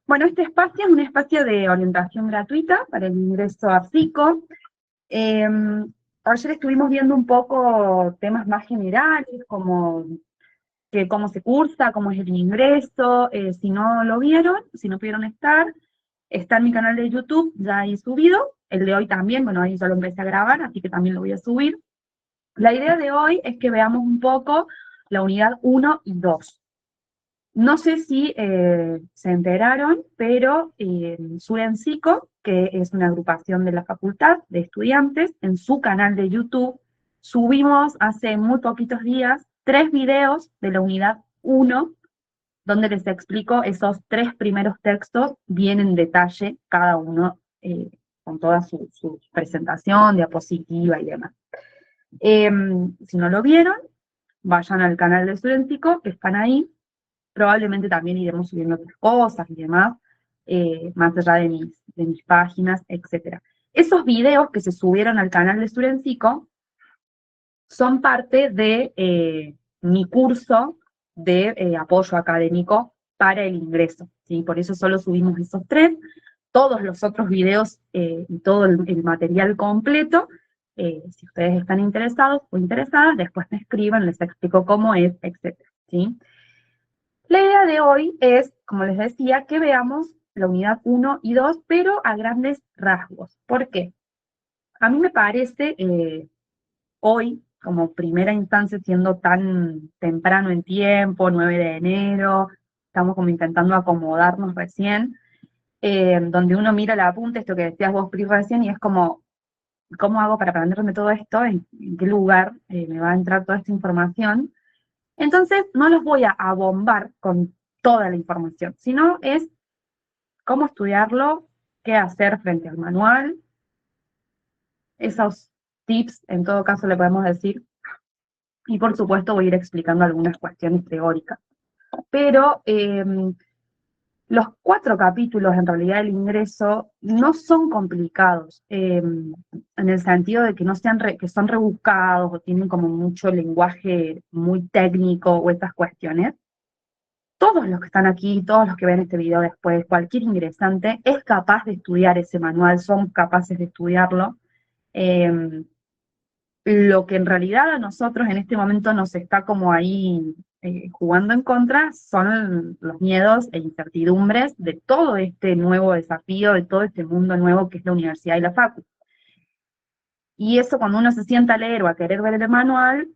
Bueno, este espacio es un espacio de orientación gratuita para el ingreso a psico. Ayer estuvimos viendo un poco temas más generales, como que cómo se cursa, cómo es el ingreso. Si no lo vieron, si no pudieron estar, está en mi canal de YouTube, ya ahí subido. El de hoy también, bueno, ahí ya lo empecé a grabar, así que también lo voy a subir. La idea de hoy es que veamos un poco la unidad 1 y 2. No sé si se enteraron, pero Surenpsico, que es una agrupación de la facultad de estudiantes, en su canal de YouTube subimos hace muy poquitos días 3 videos de la unidad 1, donde les explico esos 3 primeros textos bien en detalle, cada uno con toda su presentación, diapositiva y demás. Si no lo vieron, vayan al canal de Surenpsico, que están ahí. Probablemente también iremos subiendo otras cosas y demás, más allá de mis páginas, etc. Esos videos que se subieron al canal de Surenpsico son parte de mi curso de apoyo académico para el ingreso, ¿sí? Por eso solo subimos esos 3. Todos los otros videos y todo el material completo, si ustedes están interesados o interesadas, después me escriban, les explico cómo es, etc. ¿Sí? La idea de hoy es, como les decía, que veamos la unidad 1 y 2, pero a grandes rasgos. ¿Por qué? A mí me parece, hoy, como primera instancia, siendo tan temprano en tiempo, 9 de enero, estamos como intentando acomodarnos recién, donde uno mira la apunte, esto que decías vos, Pri, recién, y es como, ¿cómo hago para aprenderme todo esto? ¿En qué lugar me va a entrar toda esta información? Entonces, no los voy a bombar con toda la información, sino es cómo estudiarlo, qué hacer frente al manual, esos tips, en todo caso le podemos decir, y por supuesto voy a ir explicando algunas cuestiones teóricas. Pero los 4 capítulos, en realidad, del ingreso, no son complicados, en el sentido de que no sean que son rebuscados o tienen como mucho lenguaje muy técnico o estas cuestiones. Todos los que están aquí, todos los que ven este video después, cualquier ingresante es capaz de estudiar ese manual, son capaces de estudiarlo. Eh, lo que en realidad a nosotros en este momento nos está como ahí jugando en contra son los miedos e incertidumbres de todo este nuevo desafío, de todo este mundo nuevo que es la universidad y la facu. Y eso, cuando uno se sienta a leer o a querer ver el manual,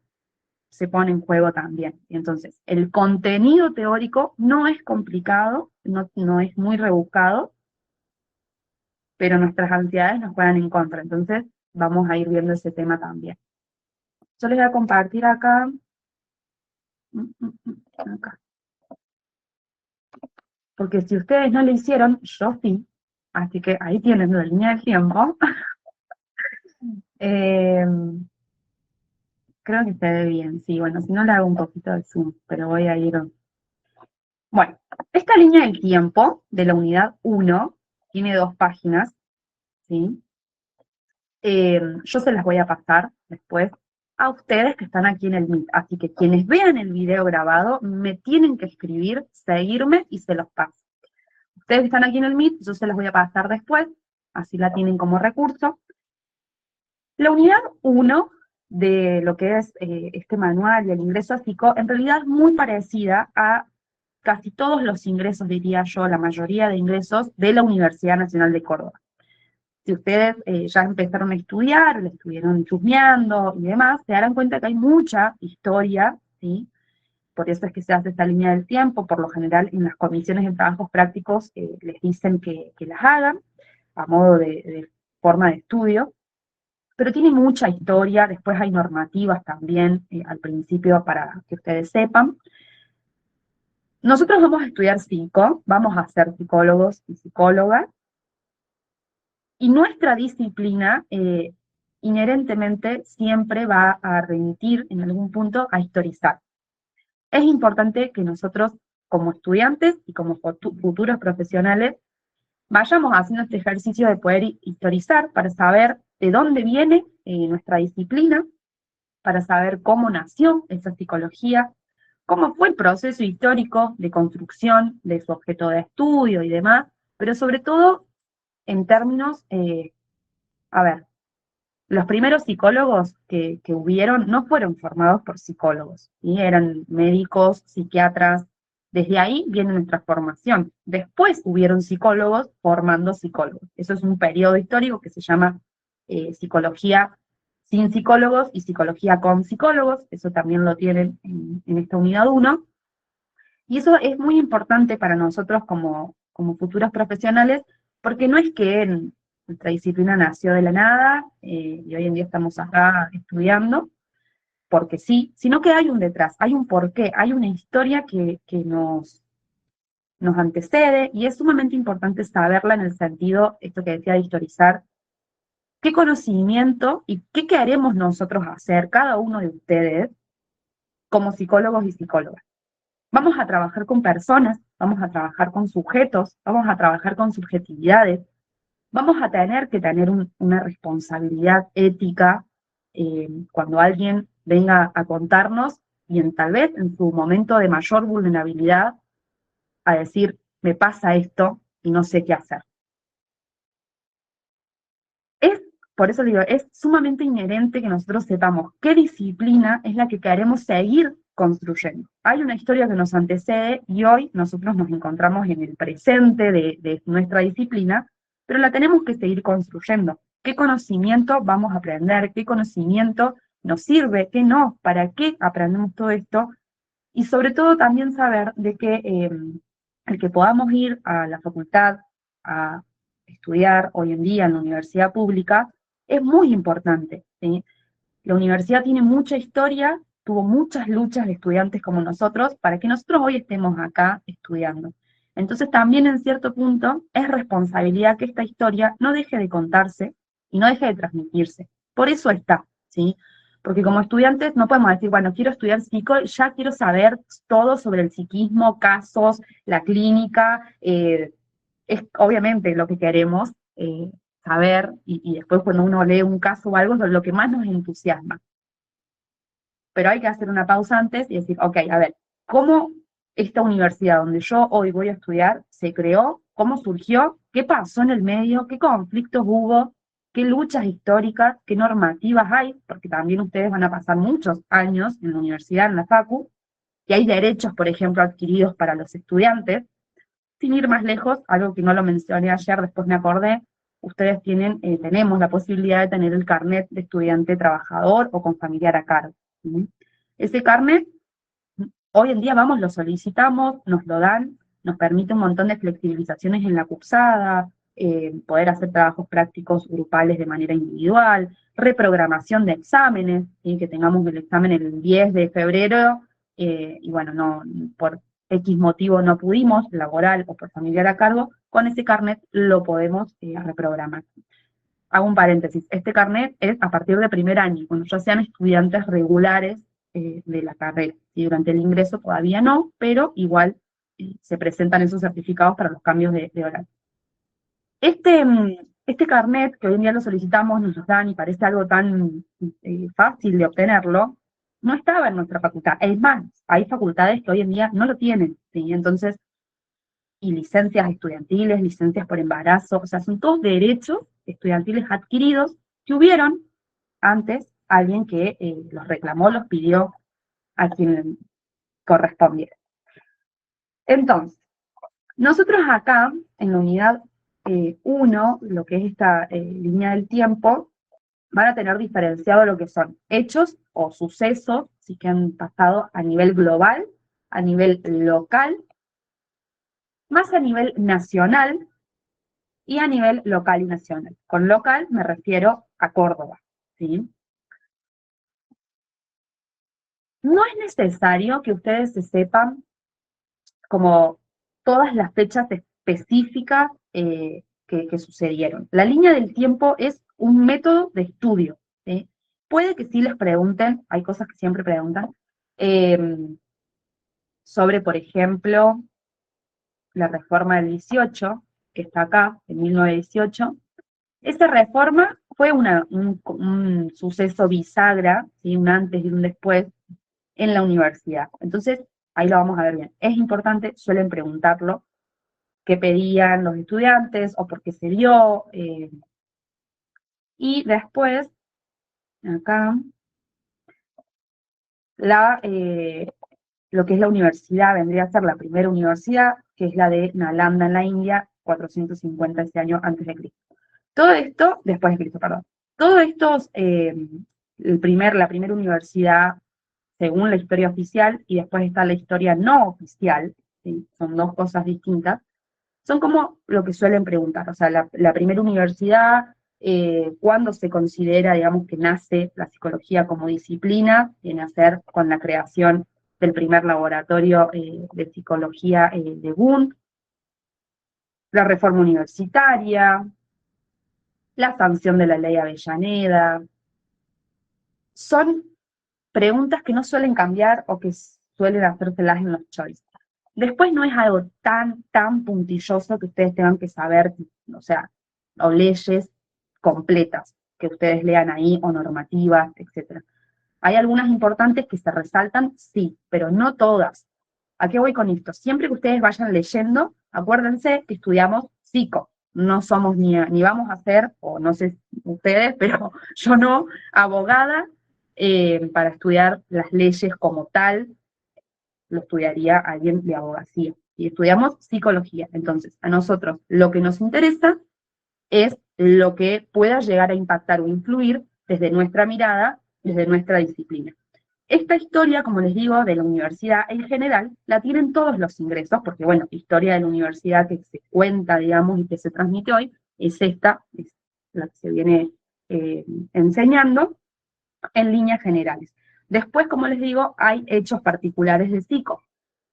se pone en juego también. Y entonces, el contenido teórico no es complicado, no es muy rebuscado, pero nuestras ansiedades nos juegan en contra. Entonces, vamos a ir viendo ese tema también. Yo les voy a compartir acá. Acá. Porque si ustedes no lo hicieron, yo sí. Así que ahí tienen la línea del tiempo. eh, creo que se ve bien, sí. Bueno, si no le hago un poquito de zoom, pero voy a ir. Bueno, esta línea del tiempo de la unidad 1 tiene 2 páginas, ¿sí? Yo se las voy a pasar después a ustedes que están aquí en el Meet. Así que quienes vean el video grabado me tienen que escribir, seguirme y se los paso. Ustedes que están aquí en el Meet, yo se las voy a pasar después, así la tienen como recurso. La unidad 1 de lo que es este manual y el ingreso a psico, en realidad es muy parecida a casi todos los ingresos, diría yo, la mayoría de ingresos de la Universidad Nacional de Córdoba. Si ustedes ya empezaron a estudiar, le estuvieron chusmeando y demás, se darán cuenta que hay mucha historia, ¿sí? Por eso es que se hace esta línea del tiempo. Por lo general, en las comisiones de trabajos prácticos les dicen que las hagan a modo de forma de estudio, pero tiene mucha historia. Después hay normativas también al principio para que ustedes sepan. Nosotros vamos a estudiar psico, vamos a ser psicólogos y psicólogas, y nuestra disciplina inherentemente siempre va a remitir en algún punto a historizar. Es importante que nosotros, como estudiantes y como futuros profesionales, vayamos haciendo este ejercicio de poder historizar para saber de dónde viene nuestra disciplina, para saber cómo nació esa psicología, cómo fue el proceso histórico de construcción de su objeto de estudio y demás, pero sobre todo en términos, a ver, los primeros psicólogos que hubieron no fueron formados por psicólogos, ¿sí? Eran médicos, psiquiatras, desde ahí viene nuestra formación. Después hubieron psicólogos formando psicólogos. Eso es un periodo histórico que se llama psicología sin psicólogos y psicología con psicólogos, eso también lo tienen en esta unidad 1, y eso es muy importante para nosotros como futuros profesionales, porque no es que nuestra disciplina nació de la nada, y hoy en día estamos acá estudiando, porque sí, sino que hay un detrás, hay un porqué, hay una historia que nos antecede, y es sumamente importante saberla en el sentido, esto que decía de historizar, qué conocimiento y qué queremos nosotros hacer, cada uno de ustedes, como psicólogos y psicólogas. Vamos a trabajar con personas, vamos a trabajar con sujetos, vamos a trabajar con subjetividades, vamos a tener que tener una responsabilidad ética cuando alguien venga a contarnos y tal vez en su momento de mayor vulnerabilidad a decir, me pasa esto y no sé qué hacer. Por eso digo, es sumamente inherente que nosotros sepamos qué disciplina es la que queremos seguir construyendo. Hay una historia que nos antecede y hoy nosotros nos encontramos en el presente de nuestra disciplina, pero la tenemos que seguir construyendo. ¿Qué conocimiento vamos a aprender? ¿Qué conocimiento nos sirve? ¿Qué no? ¿Para qué aprendemos todo esto? Y sobre todo también saber de que el que podamos ir a la facultad a estudiar hoy en día en la universidad pública es muy importante, ¿sí? La universidad tiene mucha historia, tuvo muchas luchas de estudiantes como nosotros para que nosotros hoy estemos acá estudiando. Entonces también en cierto punto es responsabilidad que esta historia no deje de contarse y no deje de transmitirse. Por eso está, ¿sí? Porque como estudiantes no podemos decir, bueno, quiero estudiar psico, ya quiero saber todo sobre el psiquismo, casos, la clínica, es obviamente lo que queremos saber, y después cuando uno lee un caso o algo es lo que más nos entusiasma. Pero hay que hacer una pausa antes y decir, ok, a ver, ¿cómo esta universidad donde yo hoy voy a estudiar se creó? ¿Cómo surgió? ¿Qué pasó en el medio? ¿Qué conflictos hubo? ¿Qué luchas históricas? ¿Qué normativas hay? Porque también ustedes van a pasar muchos años en la universidad, en la facu, y hay derechos, por ejemplo, adquiridos para los estudiantes. Sin ir más lejos, algo que no lo mencioné ayer, después me acordé, ustedes tenemos la posibilidad de tener el carnet de estudiante trabajador o con familiar a cargo. ¿Sí? Ese carnet, hoy en día lo solicitamos, nos lo dan, nos permite un montón de flexibilizaciones en la cursada, poder hacer trabajos prácticos grupales de manera individual, reprogramación de exámenes, ¿sí? Que tengamos el examen el 10 de febrero, y bueno, no, por X motivo no pudimos, laboral o por familiar a cargo, con ese carnet lo podemos reprogramar. Hago un paréntesis, este carnet es a partir de primer año, cuando ya sean estudiantes regulares de la carrera, y durante el ingreso todavía no, pero igual se presentan esos certificados para los cambios de horario. Este carnet, que hoy en día lo solicitamos, nos lo dan y parece algo tan fácil de obtenerlo, no estaba en nuestra facultad. Es más, hay facultades que hoy en día no lo tienen, ¿sí? Entonces, y licencias estudiantiles, licencias por embarazo, o sea, son todos derechos estudiantiles adquiridos que hubieron antes alguien que los reclamó, los pidió a quien correspondiera. Entonces, nosotros acá, en la unidad 1, lo que es esta línea del tiempo, van a tener diferenciado lo que son hechos o sucesos, sí que han pasado a nivel global, a nivel local, más a nivel nacional y a nivel local y nacional. Con local me refiero a Córdoba, ¿sí? No es necesario que ustedes se sepan como todas las fechas específicas que sucedieron. La línea del tiempo es un método de estudio, ¿sí? Puede que sí les pregunten, hay cosas que siempre preguntan, sobre, por ejemplo, la reforma del 18, que está acá, en 1918. Esa reforma fue un suceso bisagra, ¿sí? Un antes y un después en la universidad. Entonces, ahí lo vamos a ver bien. Es importante, suelen preguntarlo, qué pedían los estudiantes o por qué se dio. Y después, acá, lo que es la universidad, vendría a ser la primera universidad, que es la de Nalanda en la India, 450 ese año antes de Cristo. Todo esto, después de Cristo, perdón. Todo esto, la primera universidad según la historia oficial, y después está la historia no oficial, ¿sí? Son dos cosas distintas, son como lo que suelen preguntar, o sea, la primera universidad, cuándo se considera, digamos, que nace la psicología como disciplina, tiene que ver con la creación del primer laboratorio de psicología de Wundt, la reforma universitaria, la sanción de la ley Avellaneda. Son preguntas que no suelen cambiar o que suelen hacérselas en los choice. Después no es algo tan puntilloso que ustedes tengan que saber, o sea, o leyes completas que ustedes lean ahí, o normativas, etc. Hay algunas importantes que se resaltan, sí, pero no todas. ¿A qué voy con esto? Siempre que ustedes vayan leyendo, acuérdense que estudiamos psico, no somos ni vamos a ser, o no sé ustedes, pero yo no, abogada, para estudiar las leyes como tal, lo estudiaría alguien de abogacía. Y estudiamos psicología. Entonces, a nosotros lo que nos interesa es lo que pueda llegar a impactar o influir desde nuestra mirada, desde nuestra disciplina. Esta historia, como les digo, de la universidad en general, la tienen todos los ingresos, porque bueno, historia de la universidad que se cuenta, digamos, y que se transmite hoy, es esta, es la que se viene enseñando en líneas generales. Después, como les digo, hay hechos particulares de psico,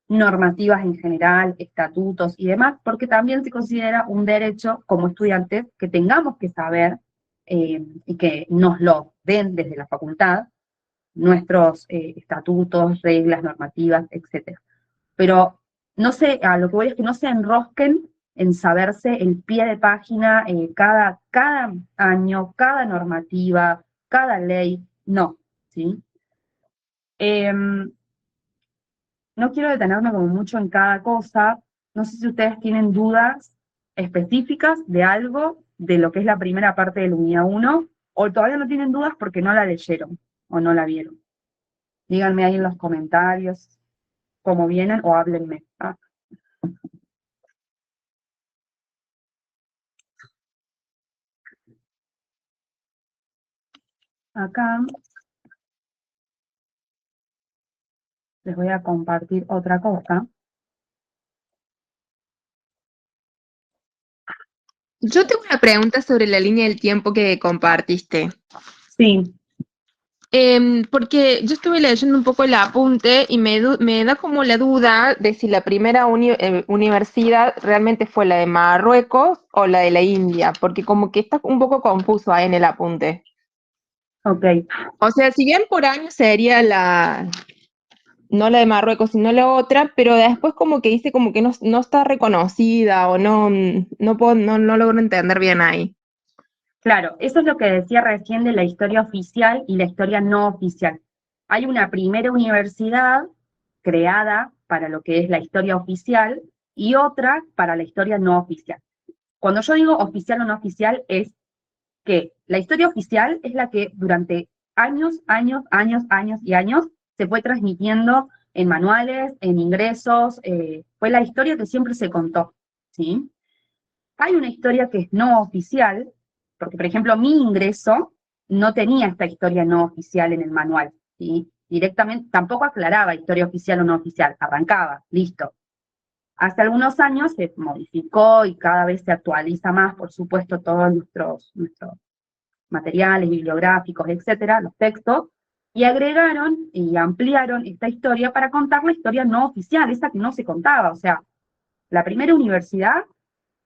normativas en general, estatutos y demás, porque también se considera un derecho como estudiantes que tengamos que saber y que nos lo den desde la facultad, nuestros estatutos, reglas, normativas, etc. Pero no sé, a lo que voy es que no se enrosquen en saberse el pie de página, cada año, cada normativa, cada ley, no, ¿sí? No quiero detenerme como mucho en cada cosa, no sé si ustedes tienen dudas específicas de algo, de lo que es la primera parte de la unidad 1, o todavía no tienen dudas porque no la leyeron o no la vieron. Díganme ahí en los comentarios cómo vienen o háblenme. Acá les voy a compartir otra cosa. Yo tengo una pregunta sobre la línea del tiempo que compartiste. Sí, Porque yo estuve leyendo un poco el apunte y me da como la duda de si la primera universidad realmente fue la de Marruecos o la de la India, porque como que está un poco confuso ahí en el apunte. ok. O sea, si bien por año sería no la de Marruecos, sino la otra, pero después como que dice como que no está reconocida o no logro entender bien ahí. Claro, eso es lo que decía recién de la historia oficial y la historia no oficial. Hay una primera universidad creada para lo que es la historia oficial y otra para la historia no oficial. Cuando yo digo oficial o no oficial es que la historia oficial es la que durante años y años se fue transmitiendo en manuales, en ingresos, fue la historia que siempre se contó, ¿sí? Hay una historia que es no oficial, porque por ejemplo mi ingreso no tenía esta historia no oficial en el manual, ¿sí? Directamente, tampoco aclaraba historia oficial o no oficial, arrancaba, listo. Hace algunos años se modificó y cada vez se actualiza más, por supuesto, todos nuestros materiales bibliográficos, etcétera, los textos, y agregaron y ampliaron esta historia para contar la historia no oficial, esa que no se contaba, o sea, la primera universidad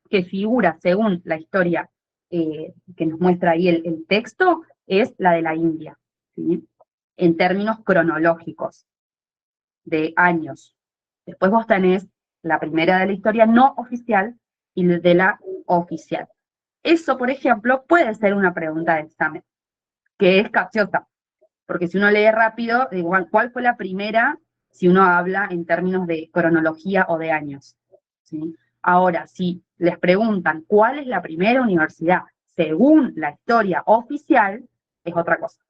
que figura según la historia que nos muestra ahí el texto es la de la India, ¿sí? En términos cronológicos, de años. Después vos tenés la primera de la historia no oficial y de la oficial. Eso, por ejemplo, puede ser una pregunta de examen, que es capciosa, porque si uno lee rápido, igual, ¿cuál fue la primera si uno habla en términos de cronología o de años, ¿sí? Ahora, si les preguntan cuál es la primera universidad según la historia oficial, es otra cosa.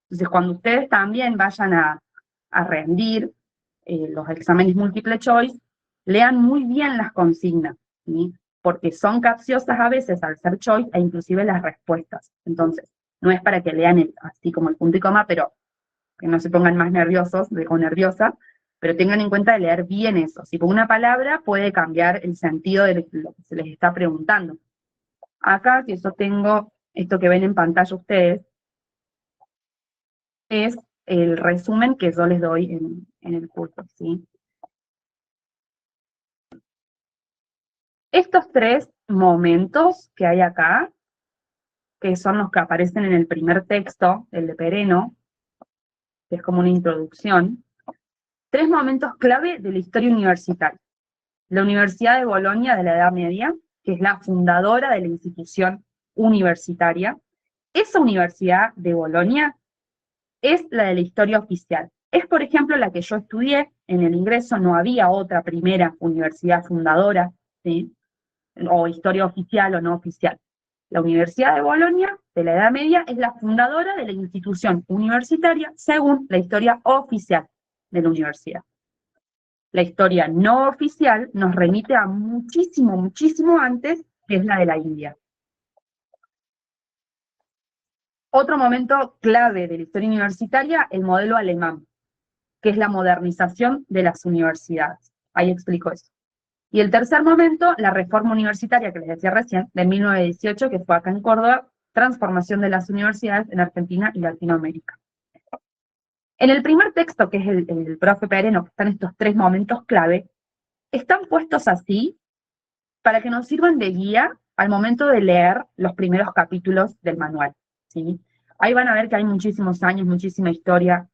Entonces, cuando ustedes también vayan a rendir los exámenes múltiple choice, lean muy bien las consignas, ¿sí? Porque son capciosas a veces al ser choice e inclusive las respuestas. Entonces, no es para que lean así como el punto y coma, pero que no se pongan más nerviosos o nerviosas, pero tengan en cuenta de leer bien eso. Si por una palabra puede cambiar el sentido de lo que se les está preguntando. Acá, si yo tengo esto que ven en pantalla ustedes, es el resumen que yo les doy en el curso, ¿sí? Estos tres momentos que hay acá, que son los que aparecen en el primer texto, el de Pereno, que es como una introducción, tres momentos clave de la historia universitaria. La Universidad de Bolonia de la Edad Media, que es la fundadora de la institución universitaria. Esa Universidad de Bolonia es la de la historia oficial. Es, por ejemplo, la que yo estudié. En el ingreso no había otra primera universidad fundadora, ¿sí? O historia oficial o no oficial. La Universidad de Bolonia, de la Edad Media, es la fundadora de la institución universitaria según la historia oficial de la universidad. La historia no oficial nos remite a muchísimo, muchísimo antes, que es la de la India. Otro momento clave de la historia universitaria, el modelo alemán, que es la modernización de las universidades. Ahí explico eso. Y el tercer momento, la reforma universitaria que les decía recién, de 1918, que fue acá en Córdoba, transformación de las universidades en Argentina y Latinoamérica. En el primer texto, que es el profe Pereno, que están estos tres momentos clave, están puestos así para que nos sirvan de guía al momento de leer los primeros capítulos del manual, ¿sí? Ahí van a ver que hay muchísimos años, muchísima historia,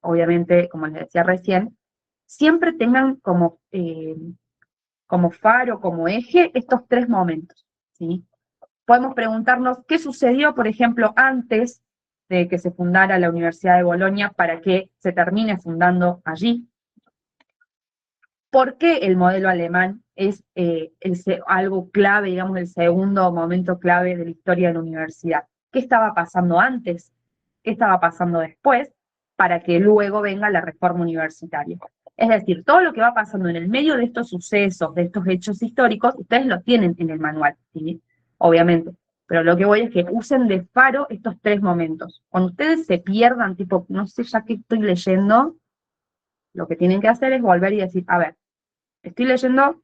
obviamente, como les decía recién. Siempre tengan como faro, como eje, estos tres momentos, ¿sí? Podemos preguntarnos qué sucedió, por ejemplo, antes de que se fundara la Universidad de Bolonia para que se termine fundando allí. ¿Por qué el modelo alemán es algo clave, digamos, el segundo momento clave de la historia de la universidad? ¿Qué estaba pasando antes? ¿Qué estaba pasando después? Para que luego venga la reforma universitaria. Es decir, todo lo que va pasando en el medio de estos sucesos, de estos hechos históricos, ustedes lo tienen en el manual, ¿sí? Obviamente. Pero lo que voy es que usen de faro estos tres momentos. Cuando ustedes se pierdan, tipo, no sé ya qué estoy leyendo, lo que tienen que hacer es volver y decir, a ver, estoy leyendo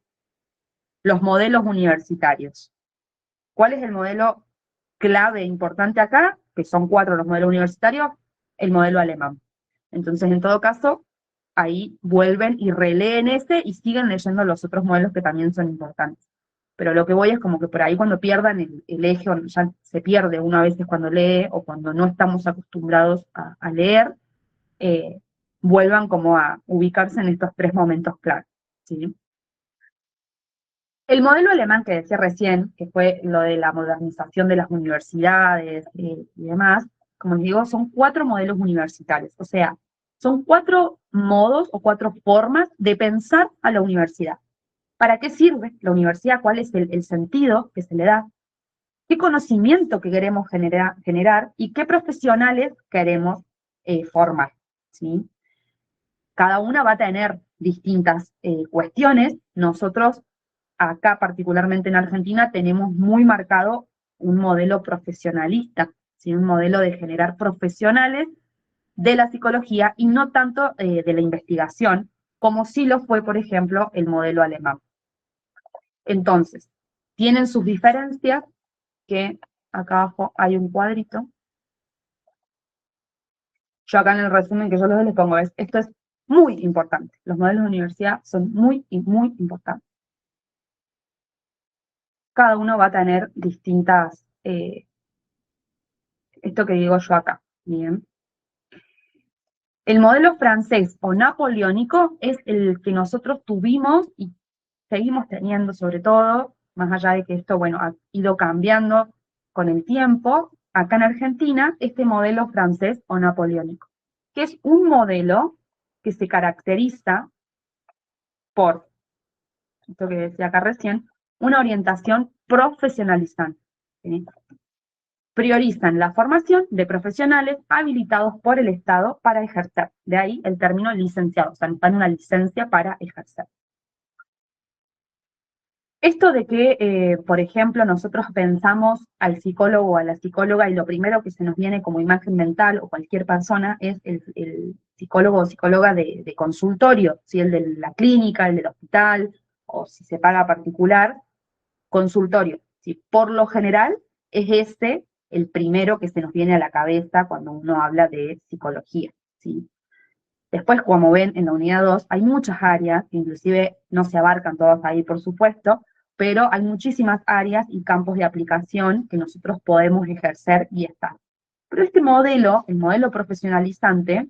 los modelos universitarios. ¿Cuál es el modelo clave e importante acá? Que son 4 los modelos universitarios, el modelo alemán. Entonces, en todo caso, ahí vuelven y releen ese y siguen leyendo los otros modelos que también son importantes. Pero lo que voy es como que por ahí cuando pierdan el eje, ya se pierde uno a veces cuando lee o cuando no estamos acostumbrados a leer, vuelvan como a ubicarse en estos tres momentos claros, ¿sí? El modelo alemán que decía recién, que fue lo de la modernización de las universidades y demás, como les digo, son 4 modelos universitarios. O sea, son 4 modos o 4 formas de pensar a la universidad. ¿Para qué sirve la universidad? ¿Cuál es el sentido que se le da? ¿Qué conocimiento que queremos generar y qué profesionales queremos formar? ¿Sí? Cada una va a tener distintas cuestiones. Nosotros acá, particularmente en Argentina, tenemos muy marcado un modelo profesionalista, ¿sí? Un modelo de generar profesionales de la psicología y no tanto de la investigación, como sí lo fue, por ejemplo, el modelo alemán. Entonces, tienen sus diferencias, que acá abajo hay un cuadrito. Yo acá en el resumen que yo les pongo es, esto es muy importante. Los modelos de universidad son muy, muy importantes. Cada uno va a tener distintas, esto que digo yo acá, ¿bien? El modelo francés o napoleónico es el que nosotros tuvimos y seguimos teniendo sobre todo, más allá de que esto, bueno, ha ido cambiando con el tiempo, acá en Argentina, este modelo francés o napoleónico, que es un modelo que se caracteriza por, esto que decía acá recién, una orientación profesionalizante, ¿sí? Priorizan la formación de profesionales habilitados por el Estado para ejercer. De ahí el término licenciado, o sea, dan una licencia para ejercer. Esto de que, por ejemplo, nosotros pensamos al psicólogo o a la psicóloga y lo primero que se nos viene como imagen mental o cualquier persona es el psicólogo o psicóloga de consultorio, ¿sí? El de la clínica, el del hospital, o si se paga particular, consultorio. ¿Sí? Por lo general es este el primero que se nos viene a la cabeza cuando uno habla de psicología, ¿sí? Después, como ven, en la unidad 2 hay muchas áreas, inclusive no se abarcan todas ahí, por supuesto, pero hay muchísimas áreas y campos de aplicación que nosotros podemos ejercer y estar. Pero este modelo, el modelo profesionalizante,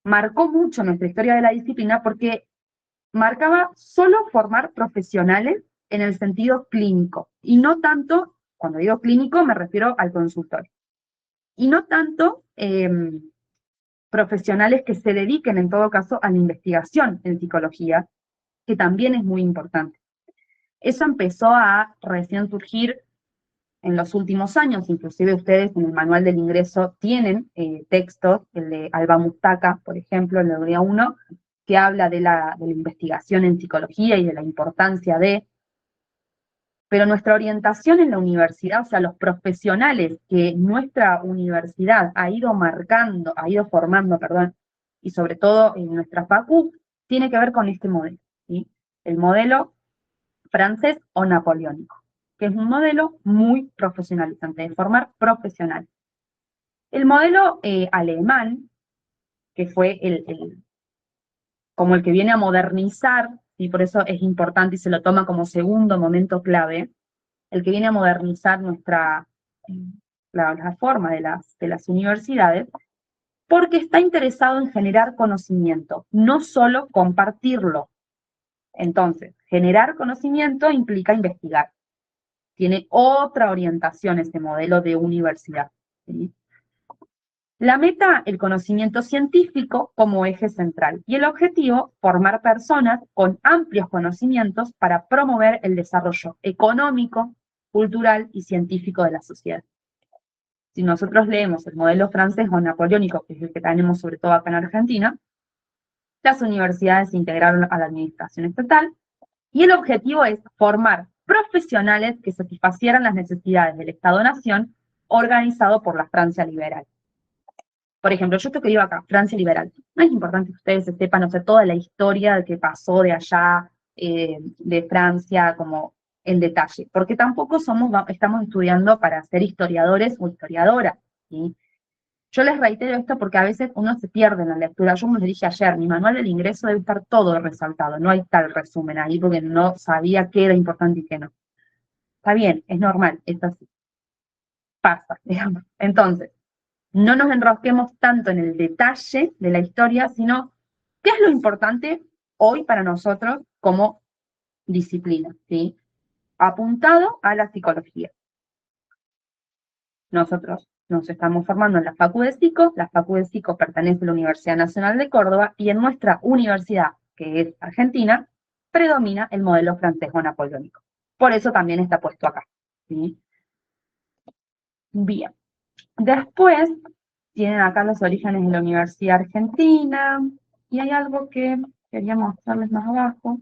marcó mucho nuestra historia de la disciplina porque marcaba solo formar profesionales en el sentido clínico, y no tanto, cuando digo clínico me refiero al consultorio, y no tanto profesionales que se dediquen en todo caso a la investigación en psicología, que también es muy importante. Eso empezó a recién surgir en los últimos años, inclusive ustedes en el manual del ingreso tienen textos, el de Alba Mustaca, por ejemplo, en la unidad 1, que habla de la investigación en psicología y de la importancia de, pero nuestra orientación en la universidad, o sea, los profesionales que nuestra universidad ha ido marcando, ha ido formando, perdón, y sobre todo en nuestra facu, tiene que ver con este modelo, ¿sí? El modelo francés o napoleónico, que es un modelo muy profesionalizante, de formar profesionales. El modelo alemán, que fue como el que viene a modernizar, y por eso es importante y se lo toma como segundo momento clave, el que viene a modernizar la forma de las universidades, porque está interesado en generar conocimiento, no solo compartirlo. Entonces, generar conocimiento implica investigar. Tiene otra orientación este modelo de universidad, ¿sí? La meta, el conocimiento científico como eje central. Y el objetivo, formar personas con amplios conocimientos para promover el desarrollo económico, cultural y científico de la sociedad. Si nosotros leemos el modelo francés o napoleónico, que es el que tenemos sobre todo acá en Argentina, las universidades se integraron a la administración estatal y el objetivo es formar profesionales que satisfacieran las necesidades del Estado-Nación organizado por la Francia liberal. Por ejemplo, yo esto que digo acá, Francia liberal, no es importante que ustedes sepan, o sea, toda la historia de que pasó de allá, de Francia, como en detalle, porque tampoco estamos estudiando para ser historiadores o historiadoras, ¿sí? Yo les reitero esto porque a veces uno se pierde en la lectura. Yo como les dije ayer, mi manual del ingreso debe estar todo resaltado, no hay tal resumen ahí porque no sabía qué era importante y qué no. Está bien, es normal, es así, pasa, digamos. Entonces, no nos enrosquemos tanto en el detalle de la historia, sino qué es lo importante hoy para nosotros como disciplina, ¿sí? Apuntado a la psicología. Nosotros nos estamos formando en la Facu de Psico pertenece a la Universidad Nacional de Córdoba, y en nuestra universidad, que es Argentina, predomina el modelo francés o napoleónico. Por eso también está puesto acá, ¿sí? Bien. Después tienen acá los orígenes de la Universidad Argentina, y hay algo que quería mostrarles más abajo.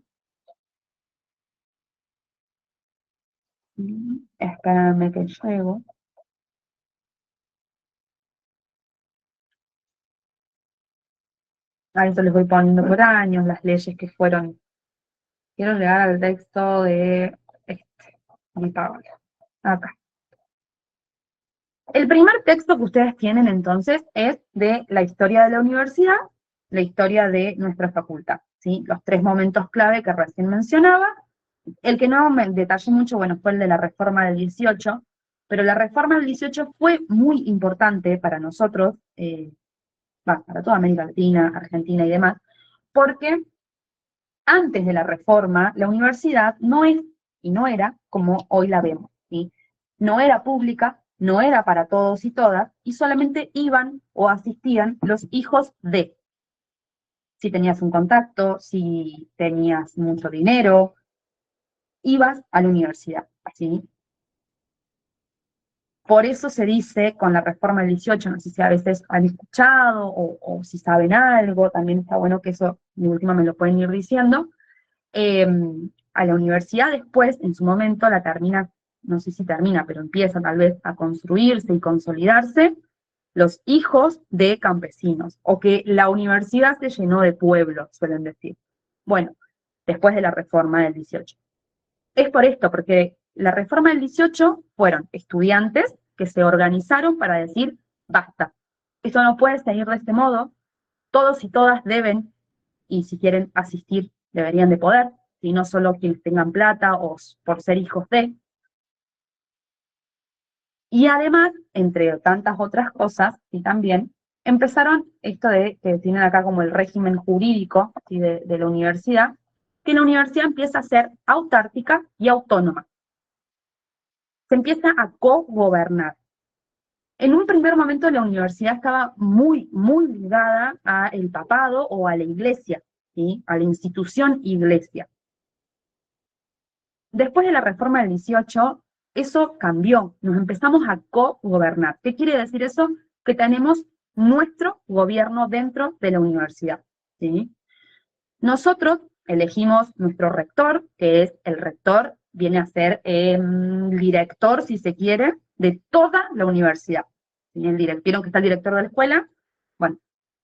Espérenme que llego. A eso les voy poniendo por años, las leyes que fueron. Quiero llegar al texto de Paola. Acá. El primer texto que ustedes tienen entonces es de la historia de la universidad, la historia de nuestra facultad, ¿sí? Los tres momentos clave que recién mencionaba. El que no me detallé mucho, bueno, fue el de la reforma del 18, pero la reforma del 18 fue muy importante para nosotros, para toda América Latina, Argentina y demás, porque antes de la reforma, la universidad no es y no era como hoy la vemos, ¿sí? No era pública, no era para todos y todas, y solamente iban o asistían los hijos de. si tenías un contacto, si tenías mucho dinero, ibas a la universidad, ¿sí? Por eso se dice con la reforma del 18, no sé si a veces han escuchado o si saben algo, también está bueno que eso de última me lo pueden ir diciendo. eh, a la universidad después, en su momento, la termina, no sé si termina, pero empieza tal vez a construirse y consolidarse los hijos de campesinos, o que la universidad se llenó de pueblos, suelen decir. Bueno, después de la reforma del 18. Es por esto, porque la reforma del 18 fueron estudiantes que se organizaron para decir, basta, esto no puede seguir de este modo, todos y todas deben, y si quieren asistir, deberían de poder, y no solo quienes tengan plata o por ser hijos de. Y además, entre tantas otras cosas, y también empezaron esto de que tienen acá como el régimen jurídico, ¿sí?, de la universidad, que la universidad empieza a ser autárquica y autónoma. Se empieza a co-gobernar. En un primer momento la universidad estaba muy, muy ligada al papado o a la iglesia, ¿sí?, a la institución iglesia. Después de la reforma del 18, eso cambió, nos empezamos a co-gobernar. ¿Qué quiere decir eso? Que tenemos nuestro gobierno dentro de la universidad, ¿sí? Nosotros elegimos nuestro rector, que es el rector, viene a ser director, si se quiere, de toda la universidad. ¿Sí? ¿Vieron que está el director de la escuela? Bueno,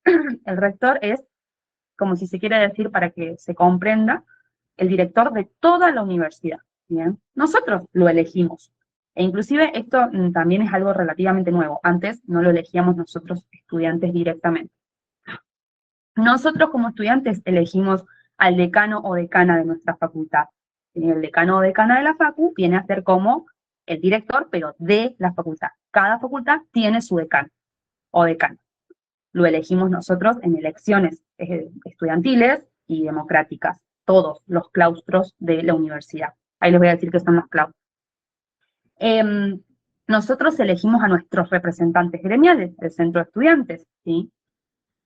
el rector es, como si se quiere decir para que se comprenda, el director de toda la universidad. ¿Bien? Nosotros lo elegimos. E inclusive esto también es algo relativamente nuevo. Antes no lo elegíamos nosotros estudiantes directamente. Nosotros como estudiantes elegimos al decano o decana de nuestra facultad. El decano o decana de la facu viene a ser como el director, pero de la facultad. Cada facultad tiene su decano o decano. Lo elegimos nosotros en elecciones estudiantiles y democráticas, todos los claustros de la universidad. Ahí les voy a decir qué son los claustros. Nosotros elegimos a nuestros representantes gremiales del centro de estudiantes, ¿sí?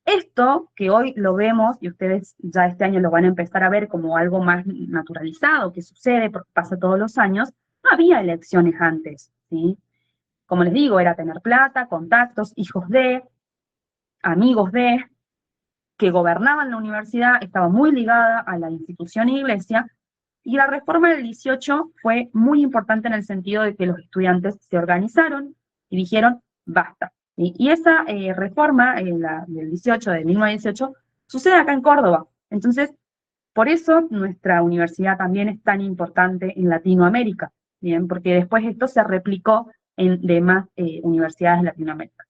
Esto que hoy lo vemos, y ustedes ya este año lo van a empezar a ver como algo más naturalizado, que sucede porque pasa todos los años, no había elecciones antes, ¿sí? Como les digo, era tener plata, contactos, hijos de, amigos de, que gobernaban la universidad, estaba muy ligada a la institución e iglesia, y la reforma del 18 fue muy importante en el sentido de que los estudiantes se organizaron y dijeron, basta. Y esa reforma, la del 18, de 1918, sucede acá en Córdoba. Entonces, por eso nuestra universidad también es tan importante en Latinoamérica, ¿bien? Porque después esto se replicó en demás universidades de Latinoamérica.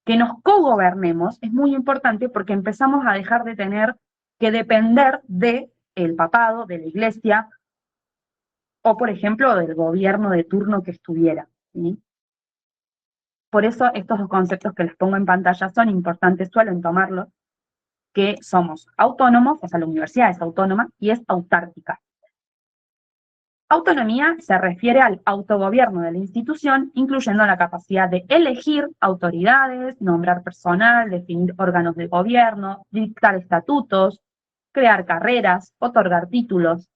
Que nos cogobernemos es muy importante porque empezamos a dejar de tener que depender del papado, de la iglesia, o por ejemplo del gobierno de turno que estuviera, ¿sí? Por eso estos dos conceptos que les pongo en pantalla son importantes, suelen tomarlos, que somos autónomos, o sea, la universidad es autónoma y es autárquica. Autonomía se refiere al autogobierno de la institución, incluyendo la capacidad de elegir autoridades, nombrar personal, definir órganos de gobierno, dictar estatutos, crear carreras, otorgar títulos.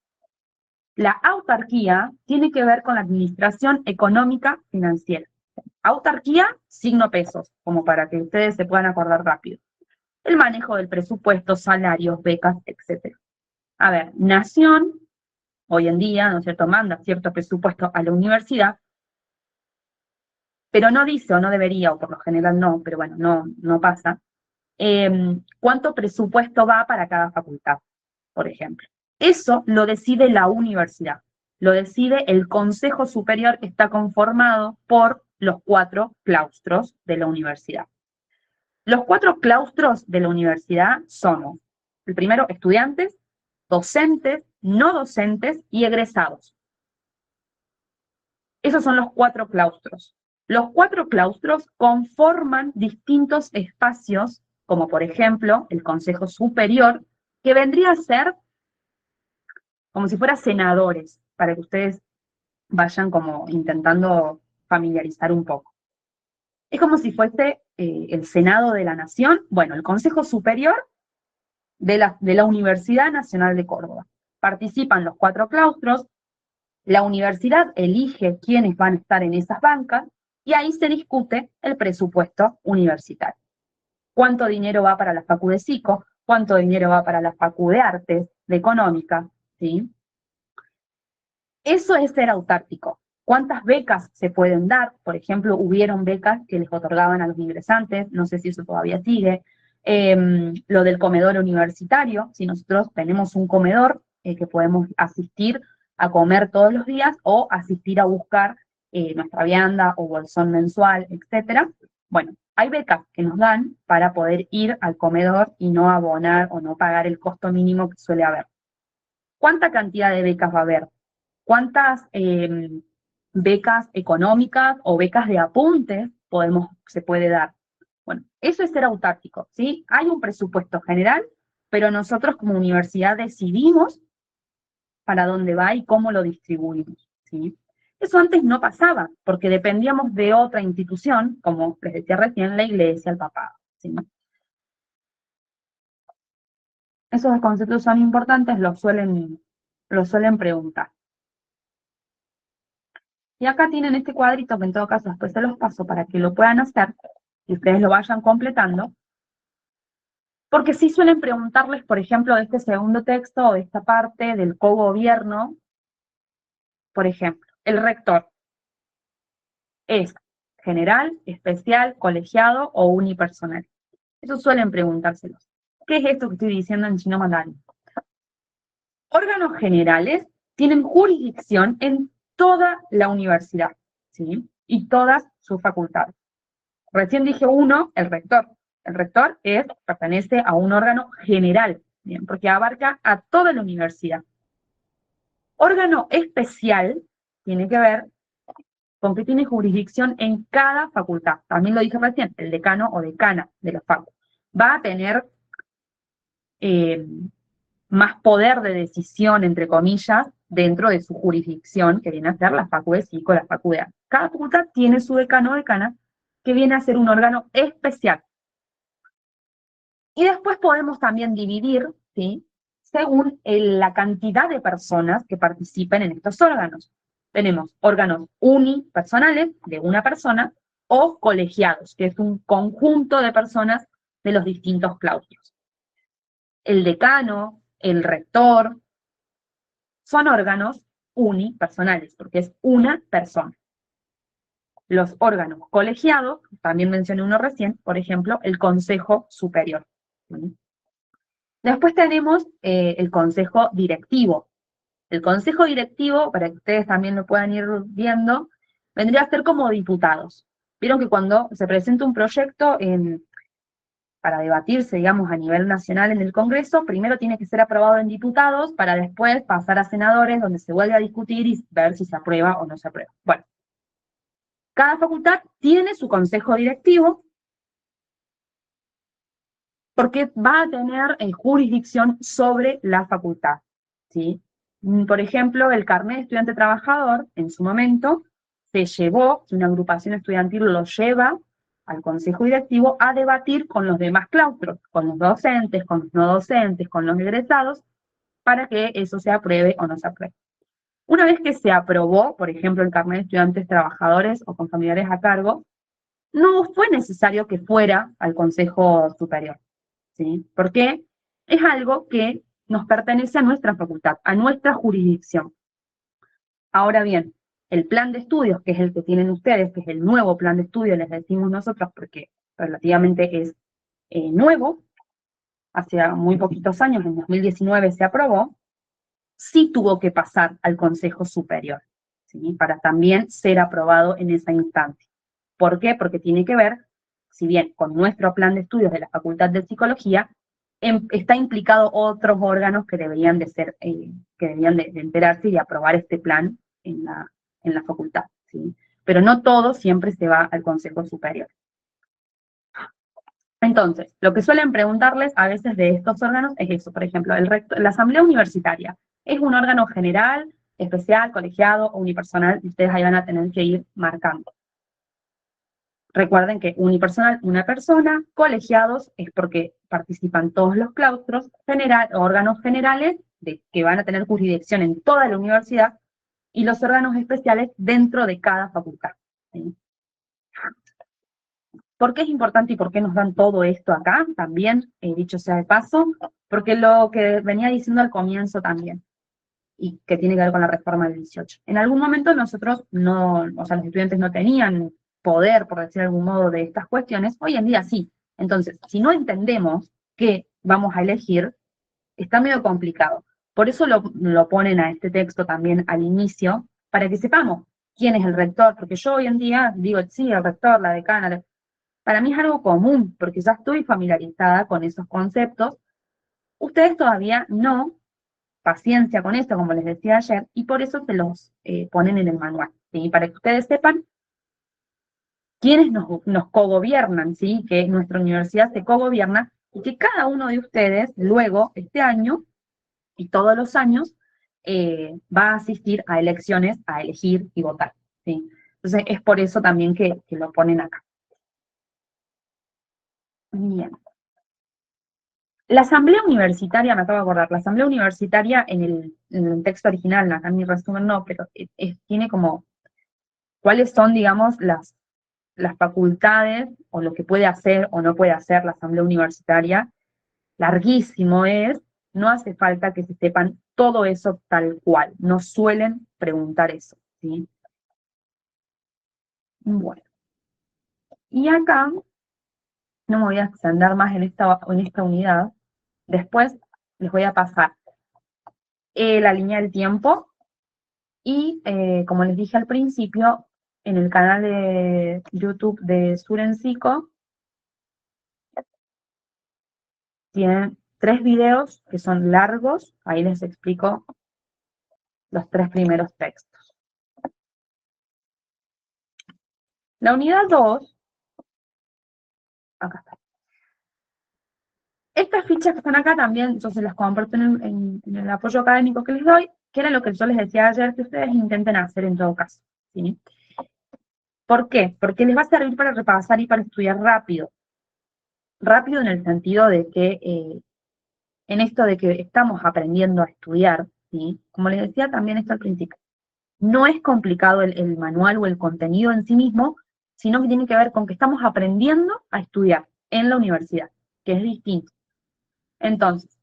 La autarquía tiene que ver con la administración económica financiera. Autarquía, signo pesos, como para que ustedes se puedan acordar rápido. El manejo del presupuesto, salarios, becas, etc. A ver, nación, hoy en día, ¿no es cierto?, manda cierto presupuesto a la universidad, pero no dice, o no debería, o por lo general no, pero bueno, no pasa, cuánto presupuesto va para cada facultad, por ejemplo. Eso lo decide la universidad, lo decide el Consejo Superior, que está conformado por los 4 claustros de la universidad. Los 4 claustros de la universidad somos, el primero, estudiantes, docentes, no docentes y egresados. Esos son los 4 claustros. Los 4 claustros conforman distintos espacios, como por ejemplo el Consejo Superior, que vendría a ser como si fueran senadores, para que ustedes vayan como intentando familiarizar un poco. Es como si fuese el Senado de la Nación. Bueno, el Consejo Superior de la Universidad Nacional de Córdoba. Participan los 4 claustros, la universidad elige quiénes van a estar en esas bancas, y ahí se discute el presupuesto universitario. ¿Cuánto dinero va para la Facu de Psico? ¿Cuánto dinero va para la Facu de Artes, de Económica? ¿Sí? Eso es ser autárquico. ¿Cuántas becas se pueden dar? Por ejemplo, hubieron becas que les otorgaban a los ingresantes, no sé si eso todavía sigue. Lo del comedor universitario, si nosotros tenemos un comedor que podemos asistir a comer todos los días o asistir a buscar nuestra vianda o bolsón mensual, etc. Bueno, hay becas que nos dan para poder ir al comedor y no abonar o no pagar el costo mínimo que suele haber. ¿Cuánta cantidad de becas va a haber? ¿Cuántas becas económicas o becas de apuntes se puede dar? Bueno, eso es ser autárquico, ¿sí? Hay un presupuesto general, pero nosotros como universidad decidimos para dónde va y cómo lo distribuimos, ¿sí? Eso antes no pasaba, porque dependíamos de otra institución, como les decía recién, la iglesia, el papado, ¿sí? Esos conceptos son importantes, los suelen preguntar. Y acá tienen este cuadrito que en todo caso después se los paso para que lo puedan hacer y ustedes lo vayan completando. Porque sí suelen preguntarles, por ejemplo, de este segundo texto o de esta parte del cogobierno, por ejemplo, el rector es general, especial, colegiado o unipersonal. Eso suelen preguntárselos. ¿Qué es esto que estoy diciendo en chino mandarín? Órganos generales tienen jurisdicción en toda la universidad, ¿sí? Y todas sus facultades. Recién dije uno, el rector. El rector pertenece a un órgano general, ¿bien? Porque abarca a toda la universidad. Órgano especial tiene que ver con que tiene jurisdicción en cada facultad. También lo dije recién, el decano o decana de la facu. Va a tener más poder de decisión, entre comillas, dentro de su jurisdicción, que viene a ser la Facu de Psico, la Facu de Arte. Cada facultad tiene su decano o decana, que viene a ser un órgano especial. Y después podemos también dividir, ¿sí?, según la cantidad de personas que participen en estos órganos. Tenemos órganos unipersonales, de una persona, o colegiados, que es un conjunto de personas de los distintos claustros. El decano, el rector, son órganos unipersonales, porque es una persona. Los órganos colegiados, también mencioné uno recién, por ejemplo, el Consejo Superior. ¿Sí? Después tenemos el Consejo Directivo. El Consejo Directivo, para que ustedes también lo puedan ir viendo, vendría a ser como diputados. Vieron que cuando se presenta un proyecto para debatirse, digamos, a nivel nacional en el Congreso, primero tiene que ser aprobado en diputados para después pasar a senadores, donde se vuelve a discutir y ver si se aprueba o no se aprueba. Bueno, cada facultad tiene su consejo directivo porque va a tener jurisdicción sobre la facultad, ¿sí? Por ejemplo, el carnet de estudiante trabajador, en su momento, se llevó, una agrupación estudiantil lo lleva al consejo directivo a debatir con los demás claustros, con los docentes, con los no docentes, con los egresados, para que eso se apruebe o no se apruebe. Una vez que se aprobó, por ejemplo, el carnet de estudiantes trabajadores o con familiares a cargo, no fue necesario que fuera al Consejo Superior, ¿sí? Porque es algo que nos pertenece a nuestra facultad, a nuestra jurisdicción. Ahora bien, el plan de estudios, que es el que tienen ustedes, que es el nuevo plan de estudios, les decimos nosotros porque relativamente es nuevo, hace muy poquitos años, en 2019 se aprobó, sí tuvo que pasar al Consejo Superior, ¿sí?, para también ser aprobado en esa instancia. ¿Por qué? Porque tiene que ver, si bien con nuestro plan de estudios de la Facultad de Psicología, está implicado otros órganos que deberían de ser, que deberían de enterarse y de aprobar este plan en la facultad, ¿sí? Pero no todo siempre se va al Consejo Superior. Entonces, lo que suelen preguntarles a veces de estos órganos es eso, por ejemplo, la Asamblea Universitaria es un órgano general, especial, colegiado o unipersonal, y ustedes ahí van a tener que ir marcando. Recuerden que unipersonal, una persona, colegiados es porque participan todos los claustros, órganos generales que van a tener jurisdicción en toda la universidad, y los órganos especiales dentro de cada facultad. ¿Sí? ¿Por qué es importante y por qué nos dan todo esto acá? También, dicho sea de paso, porque lo que venía diciendo al comienzo también, y que tiene que ver con la reforma del 18. En algún momento nosotros no, o sea, los estudiantes no tenían poder, por decir de algún modo, de estas cuestiones, hoy en día sí. Entonces, si no entendemos qué vamos a elegir, está medio complicado. Por eso lo ponen a este texto también al inicio, para que sepamos quién es el rector, porque yo hoy en día digo, sí, el rector, la decana, para mí es algo común, porque ya estoy familiarizada con esos conceptos. Ustedes todavía no, paciencia con esto, como les decía ayer, y por eso se los ponen en el manual, ¿sí? Para que ustedes sepan quiénes nos cogobiernan, ¿sí? Que nuestra universidad se cogobierna y que cada uno de ustedes luego, este año y todos los años, va a asistir a elecciones, a elegir y votar, ¿sí? Entonces es por eso también que lo ponen acá. Bien. La asamblea universitaria, me acabo de acordar, la asamblea universitaria en el texto original, acá en mi resumen no, pero tiene como cuáles son, digamos, las facultades o lo que puede hacer o no puede hacer la asamblea universitaria. Larguísimo es, no hace falta que se sepan todo eso tal cual, no suelen preguntar eso, ¿sí? Bueno, y acá no me voy a extender más en esta unidad, después les voy a pasar la línea del tiempo y, como les dije al principio, en el canal de YouTube de Surencico tienen 3 videos que son largos, ahí les explico los 3 primeros textos. La unidad 2, acá está. Estas fichas que están acá también yo se las comparto en el apoyo académico que les doy, que era lo que yo les decía ayer que ustedes intenten hacer en todo caso, ¿sí? ¿Por qué? Porque les va a servir para repasar y para estudiar rápido. Rápido en el sentido de que, en esto de que estamos aprendiendo a estudiar, ¿sí? Como les decía también esto al principio, no es complicado el manual o el contenido en sí mismo, sino que tiene que ver con que estamos aprendiendo a estudiar en la universidad, que es distinto. Entonces,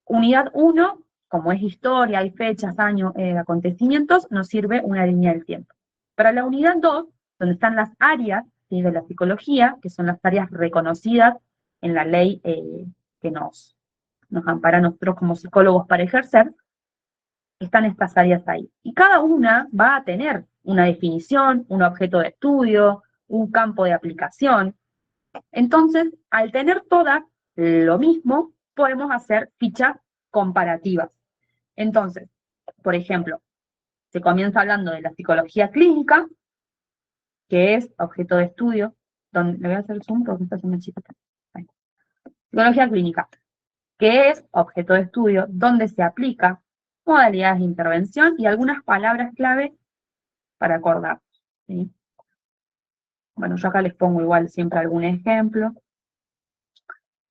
unidad 1, como es historia, hay fechas, años, acontecimientos, nos sirve una línea del tiempo. Para la unidad 2, donde están las áreas, ¿sí?, de la psicología, que son las áreas reconocidas en la ley que nos ampara a nosotros como psicólogos para ejercer, están estas áreas ahí. Y cada una va a tener una definición, un objeto de estudio, un campo de aplicación. Entonces, al tener todas lo mismo, podemos hacer fichas comparativas. Entonces, por ejemplo, se comienza hablando de la psicología clínica, que es objeto de estudio, donde le voy a hacer zoom porque esta es una chiquita. Psicología clínica, que es objeto de estudio, donde se aplica modalidades de intervención y algunas palabras clave para acordar, ¿sí? Bueno, yo acá les pongo igual siempre algún ejemplo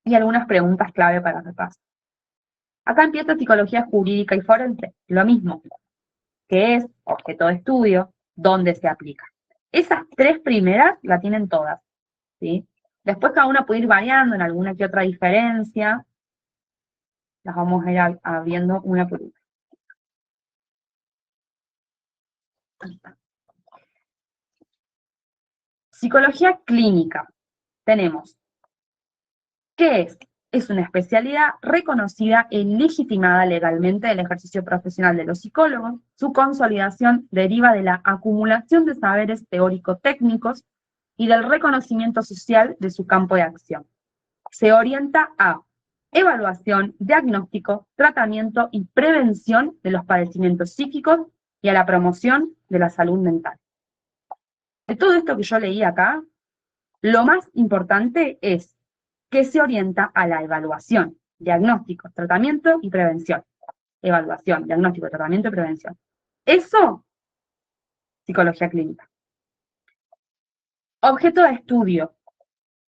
y algunas preguntas clave para repasar. Acá empieza psicología jurídica y forense, lo mismo, que es objeto de estudio, donde se aplica. Esas 3 primeras la tienen todas, ¿sí? Después cada una puede ir variando en alguna que otra diferencia, las vamos a ir viendo una por una. Psicología clínica. Tenemos, ¿qué es? Es una especialidad reconocida y legitimada legalmente del ejercicio profesional de los psicólogos. Su consolidación deriva de la acumulación de saberes teórico-técnicos y del reconocimiento social de su campo de acción. Se orienta a evaluación, diagnóstico, tratamiento y prevención de los padecimientos psíquicos y a la promoción de la salud mental. De todo esto que yo leí acá, lo más importante es que se orienta a la evaluación, diagnóstico, tratamiento y prevención. Evaluación, diagnóstico, tratamiento y prevención. Eso, psicología clínica. Objeto de estudio.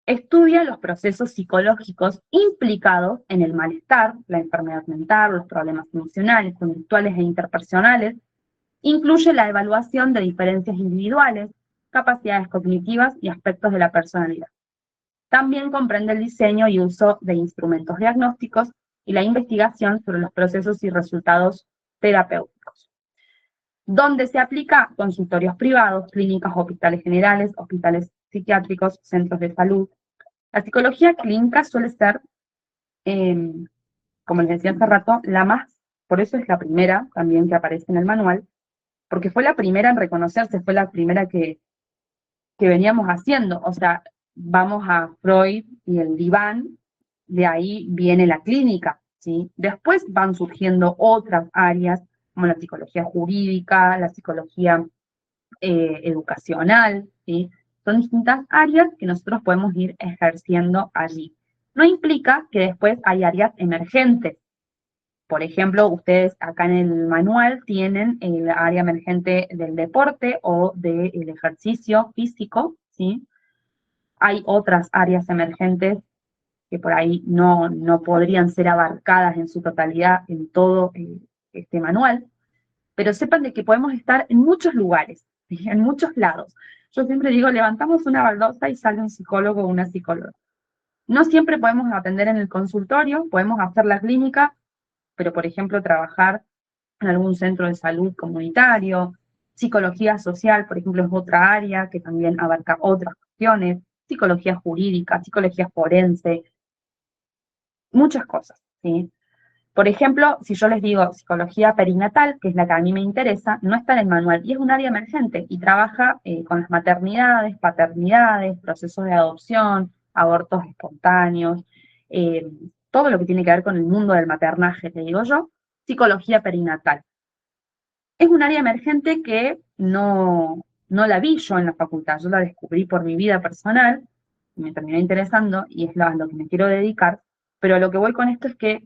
Estudia los procesos psicológicos implicados en el malestar, la enfermedad mental, los problemas emocionales, conductuales e interpersonales. Incluye la evaluación de diferencias individuales, capacidades cognitivas y aspectos de la personalidad. También comprende el diseño y uso de instrumentos diagnósticos y la investigación sobre los procesos y resultados terapéuticos. Donde se aplica consultorios privados, clínicas, hospitales generales, hospitales psiquiátricos, centros de salud. La psicología clínica suele ser, como les decía hace rato, la más, por eso es la primera también que aparece en el manual, porque fue la primera en reconocerse, fue la primera que veníamos haciendo. O sea, vamos a Freud y el diván, de ahí viene la clínica, ¿sí? Después van surgiendo otras áreas, como la psicología jurídica, la psicología educacional, ¿sí? Son distintas áreas que nosotros podemos ir ejerciendo allí. No implica que después hay áreas emergentes. Por ejemplo, ustedes acá en el manual tienen el área emergente del deporte o del ejercicio físico, ¿sí? Hay otras áreas emergentes que por ahí no podrían ser abarcadas en su totalidad en todo este manual, pero sepan de que podemos estar en muchos lugares, ¿sí? En muchos lados. Yo siempre digo, levantamos una baldosa y sale un psicólogo o una psicóloga. No siempre podemos atender en el consultorio, podemos hacer la clínica, pero por ejemplo trabajar en algún centro de salud comunitario. Psicología social, por ejemplo, es otra área que también abarca otras cuestiones. Psicología jurídica, psicología forense, muchas cosas, ¿sí? Por ejemplo, si yo les digo psicología perinatal, que es la que a mí me interesa, no está en el manual y es un área emergente y trabaja con las maternidades, paternidades, procesos de adopción, abortos espontáneos, eh, todo lo que tiene que ver con el mundo del maternaje, te digo yo, psicología perinatal. Es un área emergente que no la vi yo en la facultad, yo la descubrí por mi vida personal, y me terminó interesando y es a lo que me quiero dedicar, pero lo que voy con esto es que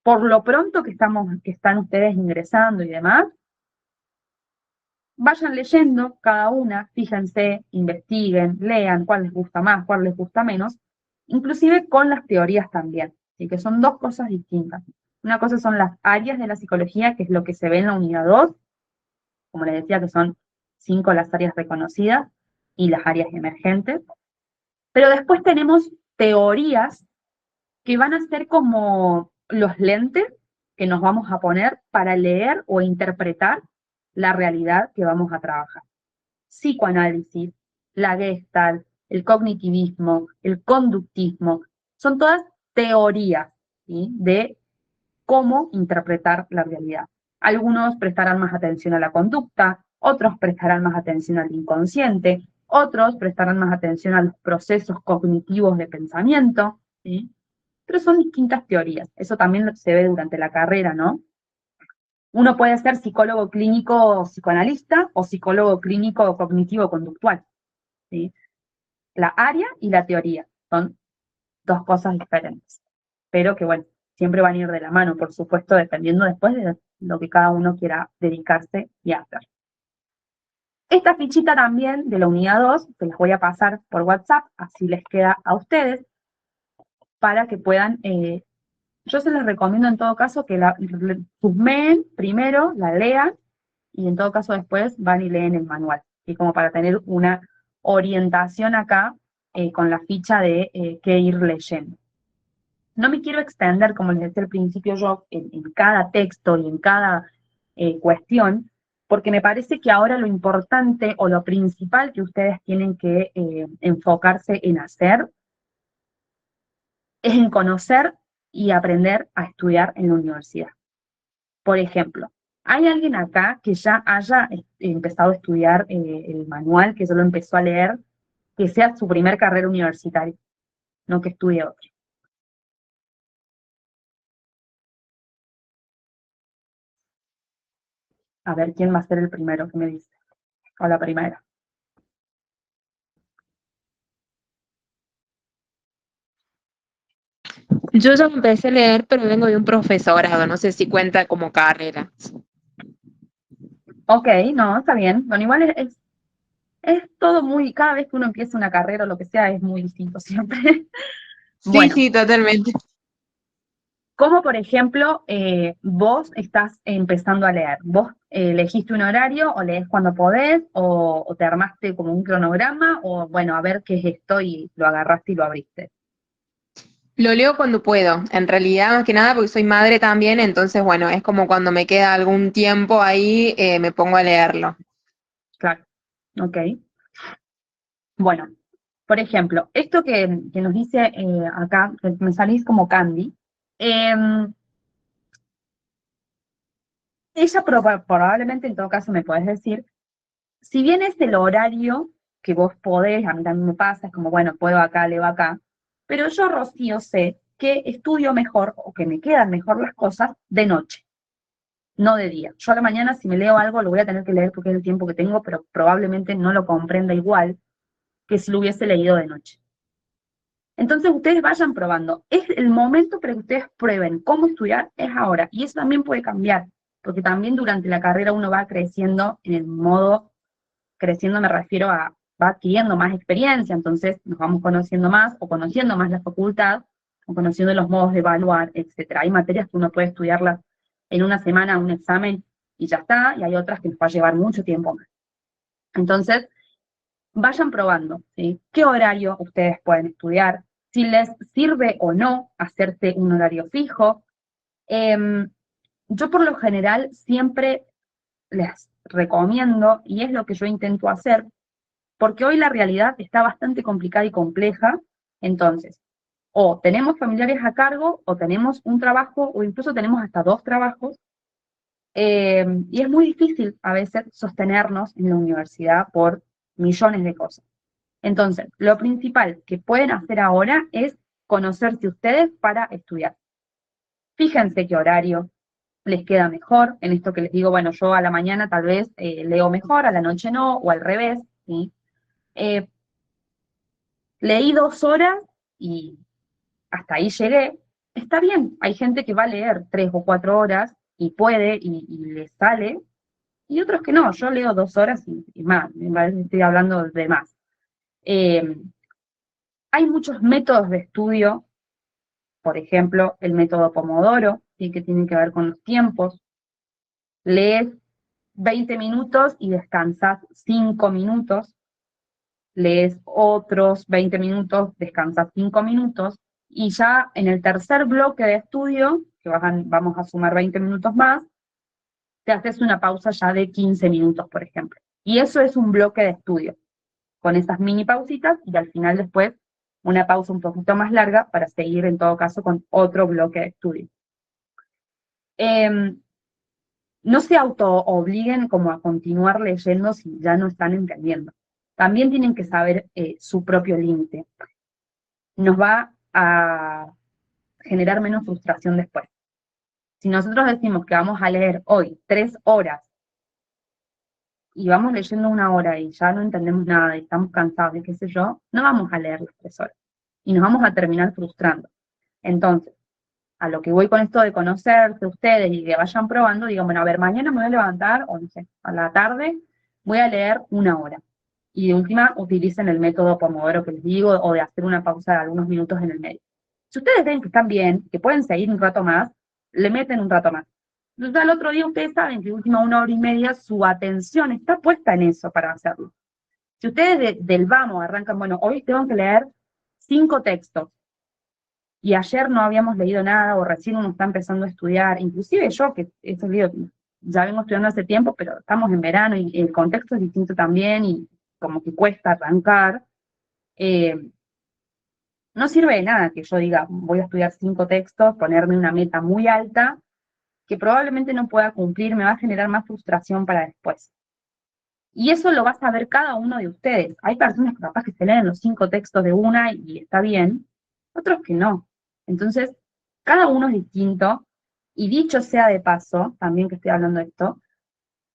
por lo pronto que están ustedes ingresando y demás, vayan leyendo cada una, fíjense, investiguen, lean cuál les gusta más, cuál les gusta menos, inclusive con las teorías también, ¿sí? Que son dos cosas distintas. Una cosa son las áreas de la psicología, que es lo que se ve en la unidad 2, como les decía, que son 5 las áreas reconocidas y las áreas emergentes, pero después tenemos teorías que van a ser como los lentes que nos vamos a poner para leer o interpretar la realidad que vamos a trabajar. Psicoanálisis, la Gestalt, el cognitivismo, el conductismo, son todas teorías, ¿sí? De cómo interpretar la realidad. Algunos prestarán más atención a la conducta, otros prestarán más atención al inconsciente, otros prestarán más atención a los procesos cognitivos de pensamiento, ¿sí? Pero son distintas teorías. Eso también se ve durante la carrera, ¿no? Uno puede ser psicólogo clínico psicoanalista o psicólogo clínico cognitivo-conductual, ¿sí? La área y la teoría son dos cosas diferentes, pero que bueno, siempre van a ir de la mano, por supuesto, dependiendo después de lo que cada uno quiera dedicarse y hacer. Esta fichita también de la unidad 2 se las voy a pasar por WhatsApp, así les queda a ustedes, para que puedan, yo se les recomiendo en todo caso que la chusmeen primero, la lean, y en todo caso después van y leen el manual, y como para tener una orientación acá con la ficha de qué ir leyendo. No me quiero extender, como les decía al principio yo, en cada texto y en cada cuestión, porque me parece que ahora lo importante o lo principal que ustedes tienen que enfocarse en hacer es en conocer y aprender a estudiar en la universidad. Por ejemplo, ¿hay alguien acá que ya haya empezado a estudiar el manual, que ya lo empezó a leer, que sea su primer carrera universitaria, no que estudie otro? A ver, ¿quién va a ser el primero que me dice? O la primera. Yo ya empecé a leer, pero vengo de un profesorado, no sé si cuenta como carrera. Ok, no, está bien. Bueno, igual es es todo muy, cada vez que uno empieza una carrera o lo que sea, es muy distinto siempre. Sí, Bueno, sí, totalmente. como por ejemplo, vos estás empezando a leer, vos elegiste un horario o lees cuando podés o te armaste como un cronograma o bueno, a ver qué es esto y lo agarraste y lo abriste. Lo leo cuando puedo, en realidad, más que nada porque soy madre también, entonces, bueno, es como cuando me queda algún tiempo ahí, me pongo a leerlo. Claro, ok. Bueno, por ejemplo, esto que nos dice acá, que me salís como Candy, em, ella probablemente en todo caso me podés decir, si bien es el horario que vos podés, a mí también me pasa, es como, bueno, puedo acá, leo acá, pero yo, Rocío, sé que estudio mejor o que me quedan mejor las cosas de noche, no de día. Yo a la mañana si me leo algo lo voy a tener que leer porque es el tiempo que tengo, pero probablemente no lo comprenda igual que si lo hubiese leído de noche. Entonces ustedes vayan probando. Es el momento para que ustedes prueben cómo estudiar, es ahora. Y eso también puede cambiar, porque también durante la carrera uno va creciendo en el modo, creciendo me refiero a, va adquiriendo más experiencia, entonces nos vamos conociendo más o conociendo más la facultad, o conociendo los modos de evaluar, etcétera. Hay materias que uno puede estudiarlas en una semana, un examen, y ya está, y hay otras que nos va a llevar mucho tiempo más. Entonces, vayan probando, ¿sí? ¿Qué horario ustedes pueden estudiar? Si les sirve o no hacerse un horario fijo. Yo por lo general siempre les recomiendo, y es lo que yo intento hacer, porque hoy la realidad está bastante complicada y compleja, entonces, o tenemos familiares a cargo, o tenemos un trabajo, o incluso tenemos hasta dos trabajos, y es muy difícil a veces sostenernos en la universidad por millones de cosas. Entonces, lo principal que pueden hacer ahora es conocerse ustedes para estudiar. Fíjense qué horario les queda mejor. En esto que les digo, bueno, yo a la mañana tal vez leo mejor, a la noche no, o al revés. ¿Sí? Eh, Leí 2 horas y hasta ahí llegué. Está bien, hay gente que va a leer 3 o 4 horas y puede y le sale, y otros que no. Yo leo 2 horas y más, me parece que estoy hablando de más. Eh, Hay muchos métodos de estudio, por ejemplo, el método Pomodoro, ¿sí? Que tiene que ver con los tiempos. Lees 20 minutos y descansas 5 minutos, lees otros 20 minutos, descansas 5 minutos, y ya en el tercer bloque de estudio, que vamos a sumar 20 minutos más, te haces una pausa ya de 15 minutos, por ejemplo. Y eso es un bloque de estudio, con esas mini pausitas, y al final después una pausa un poquito más larga para seguir en todo caso con otro bloque de estudio. No se auto-obliguen como a continuar leyendo si ya no están entendiendo. También tienen que saber su propio límite. Nos va a generar menos frustración después. Si nosotros decimos que vamos a leer hoy 3 horas y vamos leyendo 1 hora y ya no entendemos nada y estamos cansados y qué sé yo, no vamos a leer las 3 horas y nos vamos a terminar frustrando. Entonces, a lo que voy con esto de conocerse ustedes y que vayan probando, digo, bueno, a ver, mañana me voy a levantar, o no sé, a la tarde voy a leer 1 hora. Y de última utilicen el método Pomodoro que les digo, o de hacer una pausa de algunos minutos en el medio. Si ustedes ven que están bien, que pueden seguir un rato más, le meten un rato más. Entonces al otro día ustedes saben que última 1 hora y media su atención está puesta en eso para hacerlo. Si ustedes del vamos arrancan, bueno, hoy tengo que leer 5 textos, y ayer no habíamos leído nada o recién uno está empezando a estudiar, inclusive yo que he estudiado, ya vengo estudiando hace tiempo, pero estamos en verano y el contexto es distinto también y como que cuesta arrancar, eh, no sirve de nada que yo diga voy a estudiar 5 textos, ponerme una meta muy alta que probablemente no pueda cumplir, me va a generar más frustración para después. Y eso lo va a saber cada uno de ustedes. Hay personas que capaz que se leen los 5 textos de una y está bien, otros que no. Entonces, cada uno es distinto, y dicho sea de paso, también que estoy hablando de esto,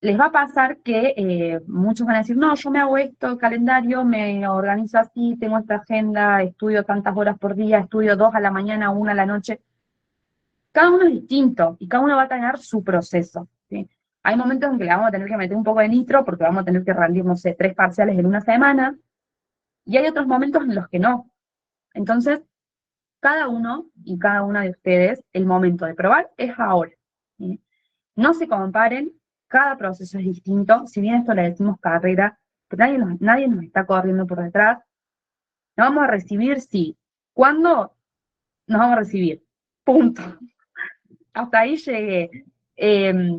les va a pasar que muchos van a decir, no, yo me hago esto, calendario, me organizo así, tengo esta agenda, estudio tantas horas por día, estudio 2 a la mañana, 1 a la noche. Cada uno es distinto y cada uno va a tener su proceso, ¿sí? Hay momentos en que le vamos a tener que meter un poco de nitro porque vamos a tener que rendir, no sé, 3 parciales en una semana, y hay otros momentos en los que no. Entonces, cada uno y cada una de ustedes, el momento de probar es ahora. ¿Sí? No se comparen, cada proceso es distinto, si bien esto le decimos carrera, que nadie nos está corriendo por detrás. ¿Nos vamos a recibir? Sí. ¿Cuándo nos vamos a recibir? Punto. Hasta ahí llegué.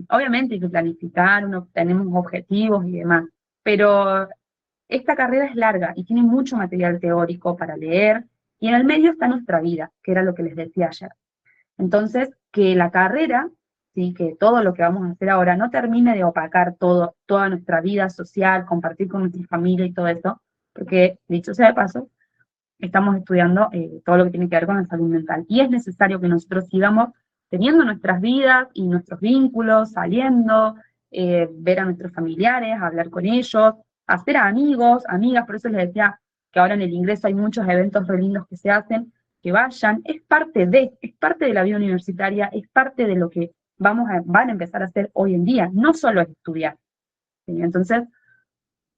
Obviamente hay que planificar, tenemos objetivos y demás, pero esta carrera es larga y tiene mucho material teórico para leer, y en el medio está nuestra vida, que era lo que les decía ayer. Entonces, que la carrera, ¿sí? Que todo lo que vamos a hacer ahora no termine de opacar toda nuestra vida social, compartir con nuestra familia y todo eso, porque, dicho sea de paso, estamos estudiando todo lo que tiene que ver con la salud mental. Y es necesario que nosotros sigamos teniendo nuestras vidas y nuestros vínculos, saliendo, ver a nuestros familiares, hablar con ellos, hacer amigos, amigas. Por eso les decía que ahora en el ingreso hay muchos eventos re lindos que se hacen, que vayan. Es parte de la vida universitaria, es parte de lo que van a empezar a hacer hoy en día. No solo es estudiar. ¿Sí? Entonces,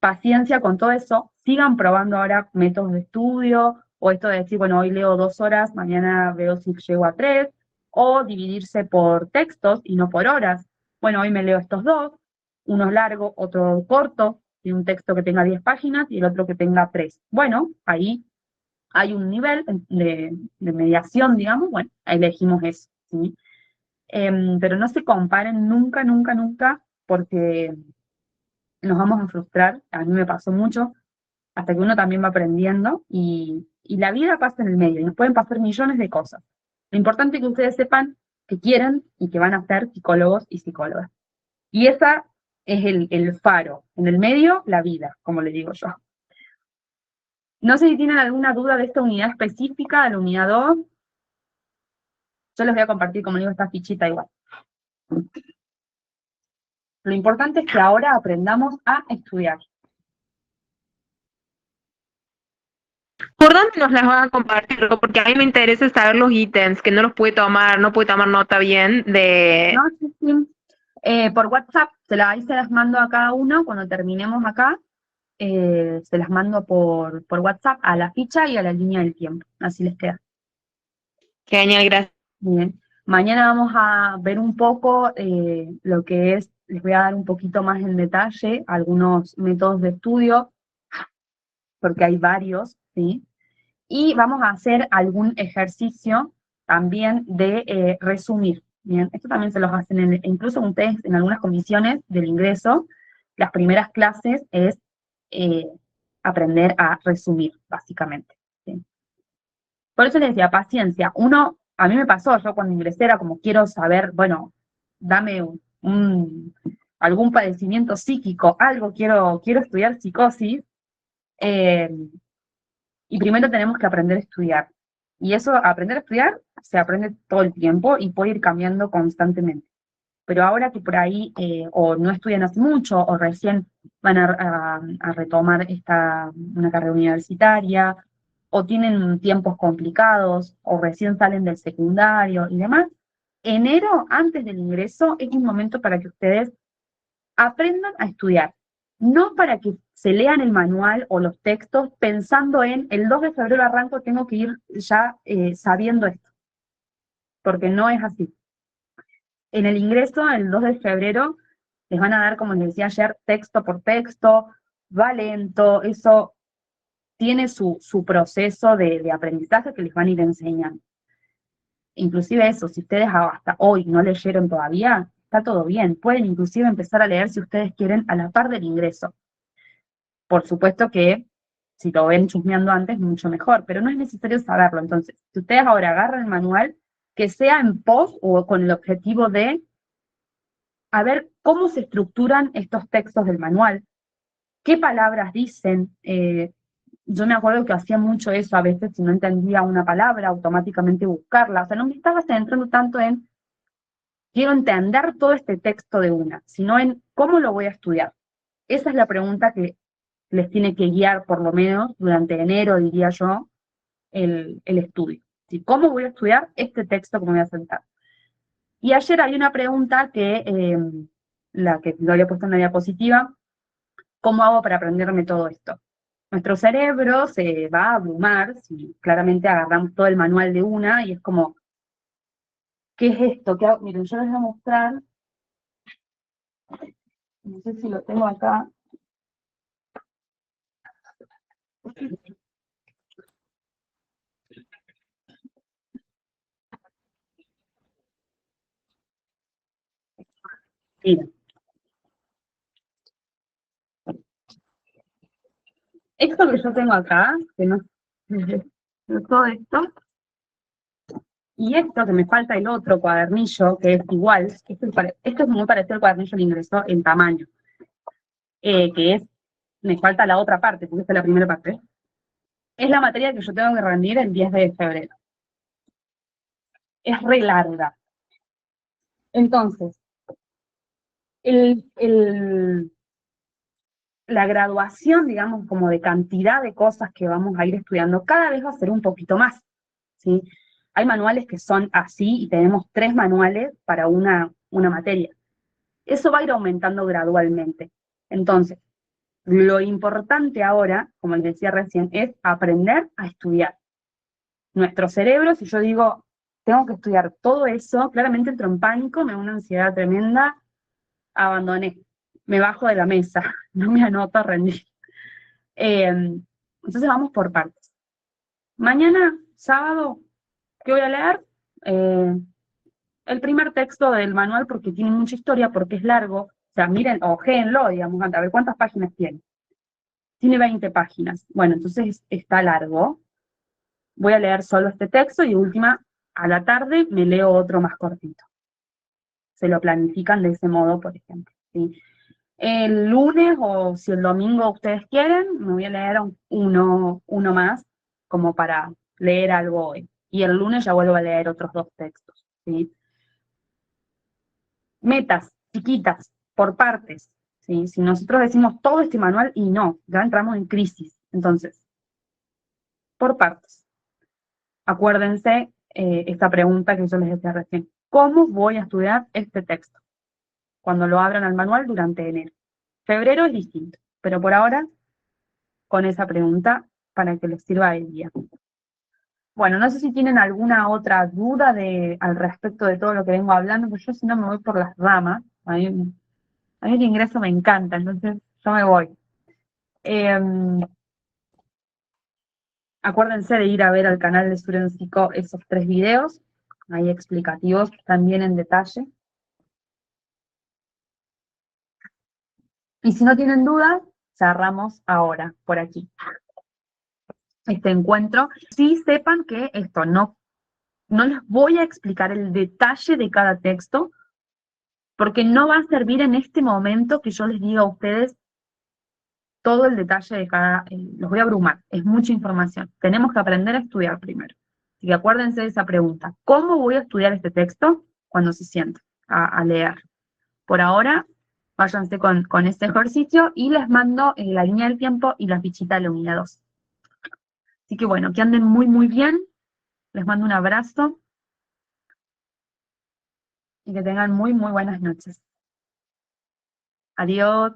paciencia con todo eso, sigan probando ahora métodos de estudio, o esto de decir, bueno, hoy leo 2 horas, mañana veo si llego a 3, o dividirse por textos y no por horas. Bueno, hoy me leo estos dos, uno largo, otro corto, y un texto que tenga 10 páginas y el otro que tenga 3. Bueno, ahí hay un nivel de mediación, digamos, bueno, elegimos eso, ¿sí? Pero no se comparen nunca, nunca, nunca, porque nos vamos a frustrar. A mí me pasó mucho, hasta que uno también va aprendiendo, y la vida pasa en el medio, y nos pueden pasar millones de cosas. Lo importante es que ustedes sepan que quieren y que van a ser psicólogos y psicólogas. Y esa es el faro. En el medio, la vida, como le digo yo. No sé si tienen alguna duda de esta unidad específica, de la unidad 2. Yo les voy a compartir, como digo, esta fichita igual. Lo importante es que ahora aprendamos a estudiar. ¿Por dónde nos las van a compartir? Porque a mí me interesa saber los ítems, que no los puede tomar, no puede tomar nota bien de... No, sí, sí. Por WhatsApp, ahí se las mando a cada uno cuando terminemos acá. Se las mando por WhatsApp a la ficha y a la línea del tiempo. Así les queda. Genial, gracias. Bien. Mañana vamos a ver un poco lo que es, les voy a dar un poquito más en detalle algunos métodos de estudio, porque hay varios, ¿sí? Y vamos a hacer algún ejercicio también de resumir. Bien, esto también se los hacen, incluso ustedes en algunas comisiones del ingreso, las primeras clases es eh, aprender a resumir, básicamente. ¿Sí? Por eso les decía, paciencia. A mí me pasó, yo cuando ingresé era como quiero saber, bueno, dame algún padecimiento psíquico, algo, quiero estudiar psicosis, eh, y primero tenemos que aprender a estudiar. Y eso, aprender a estudiar, se aprende todo el tiempo y puede ir cambiando constantemente. Pero ahora que por ahí o no estudian hace mucho o recién van a retomar una carrera universitaria, o tienen tiempos complicados o recién salen del secundario y demás, enero, antes del ingreso, es un momento para que ustedes aprendan a estudiar, no para que se lean el manual o los textos pensando en el 2 de febrero arranco, tengo que ir ya sabiendo esto, porque no es así. En el ingreso, el 2 de febrero, les van a dar, como les decía ayer, texto por texto, va lento, eso tiene su proceso de aprendizaje que les van a ir enseñando. Inclusive eso, si ustedes hasta hoy no leyeron todavía, está todo bien, pueden inclusive empezar a leer si ustedes quieren a la par del ingreso. Por supuesto que si lo ven chusmeando antes, mucho mejor, pero no es necesario saberlo. Entonces, si ustedes ahora agarran el manual, que sea en pos o con el objetivo de a ver cómo se estructuran estos textos del manual, qué palabras dicen. Yo me acuerdo que hacía mucho eso a veces, si no entendía una palabra, automáticamente buscarla. O sea, no me estaba centrando tanto en quiero entender todo este texto de una, sino en cómo lo voy a estudiar. Esa es la pregunta que les tiene que guiar, por lo menos, durante enero, diría yo, el estudio. ¿Sí? ¿Cómo voy a estudiar este texto que me voy a sentar? Y ayer hay una pregunta que la que lo había puesto en la diapositiva, ¿cómo hago para aprenderme todo esto? Nuestro cerebro se va a abrumar si claramente agarramos todo el manual de una y es como, ¿qué es esto? ¿Qué hago? Miren, yo les voy a mostrar, no sé si lo tengo acá. Miren, esto que yo tengo acá, que no todo esto, y esto que me falta el otro cuadernillo, que es igual, esto es muy parecido al cuadernillo de ingreso en tamaño, que es, me falta la otra parte, porque esta es la primera parte, es la materia que yo tengo que rendir el 10 de febrero. Es re larga. Entonces, la graduación, digamos, como de cantidad de cosas que vamos a ir estudiando, cada vez va a ser un poquito más, ¿sí? Hay manuales que son así y tenemos 3 manuales para una materia. Eso va a ir aumentando gradualmente. Entonces, lo importante ahora, como les decía recién, es aprender a estudiar. Nuestro cerebro, si yo digo, tengo que estudiar todo eso, claramente entro en pánico, me da una ansiedad tremenda, abandoné, me bajo de la mesa, no me anoto a rendir. Entonces vamos por partes. Mañana, sábado, ¿qué voy a leer? El primer texto del manual porque tiene mucha historia, porque es largo. O sea, miren, ojéenlo, digamos, a ver cuántas páginas tiene. Tiene 20 páginas. Bueno, entonces está largo. Voy a leer solo este texto y última, a la tarde me leo otro más cortito. Se lo planifican de ese modo, por ejemplo, ¿sí? El lunes o si el domingo ustedes quieren, me voy a leer uno más, como para leer algo hoy. Y el lunes ya vuelvo a leer otros 2 textos, ¿sí? Metas chiquitas, por partes, ¿sí? Si nosotros decimos todo este manual y no, ya entramos en crisis. Entonces, por partes. Acuérdense esta pregunta que yo les decía recién. ¿Cómo voy a estudiar este texto? Cuando lo abran al manual durante enero. Febrero es distinto, pero por ahora con esa pregunta para que les sirva de guía. Bueno, no sé si tienen alguna otra duda al respecto de todo lo que vengo hablando, porque yo si no me voy por las ramas. A mí el ingreso me encanta, entonces yo me voy. Acuérdense de ir a ver al canal de Surensico esos 3 videos, ahí explicativos, también en detalle. Y si no tienen dudas, cerramos ahora, por aquí, este encuentro. Sí sepan que esto no les voy a explicar el detalle de cada texto, porque no va a servir en este momento que yo les diga a ustedes todo el detalle de cada, los voy a abrumar, es mucha información. Tenemos que aprender a estudiar primero. Así que acuérdense de esa pregunta. ¿Cómo voy a estudiar este texto? Cuando se sienten a leer. Por ahora, váyanse con este ejercicio y les mando la línea del tiempo y la fichita de la unidad 2. Así que bueno, que anden muy, muy bien. Les mando un abrazo y que tengan muy, muy buenas noches. Adiós.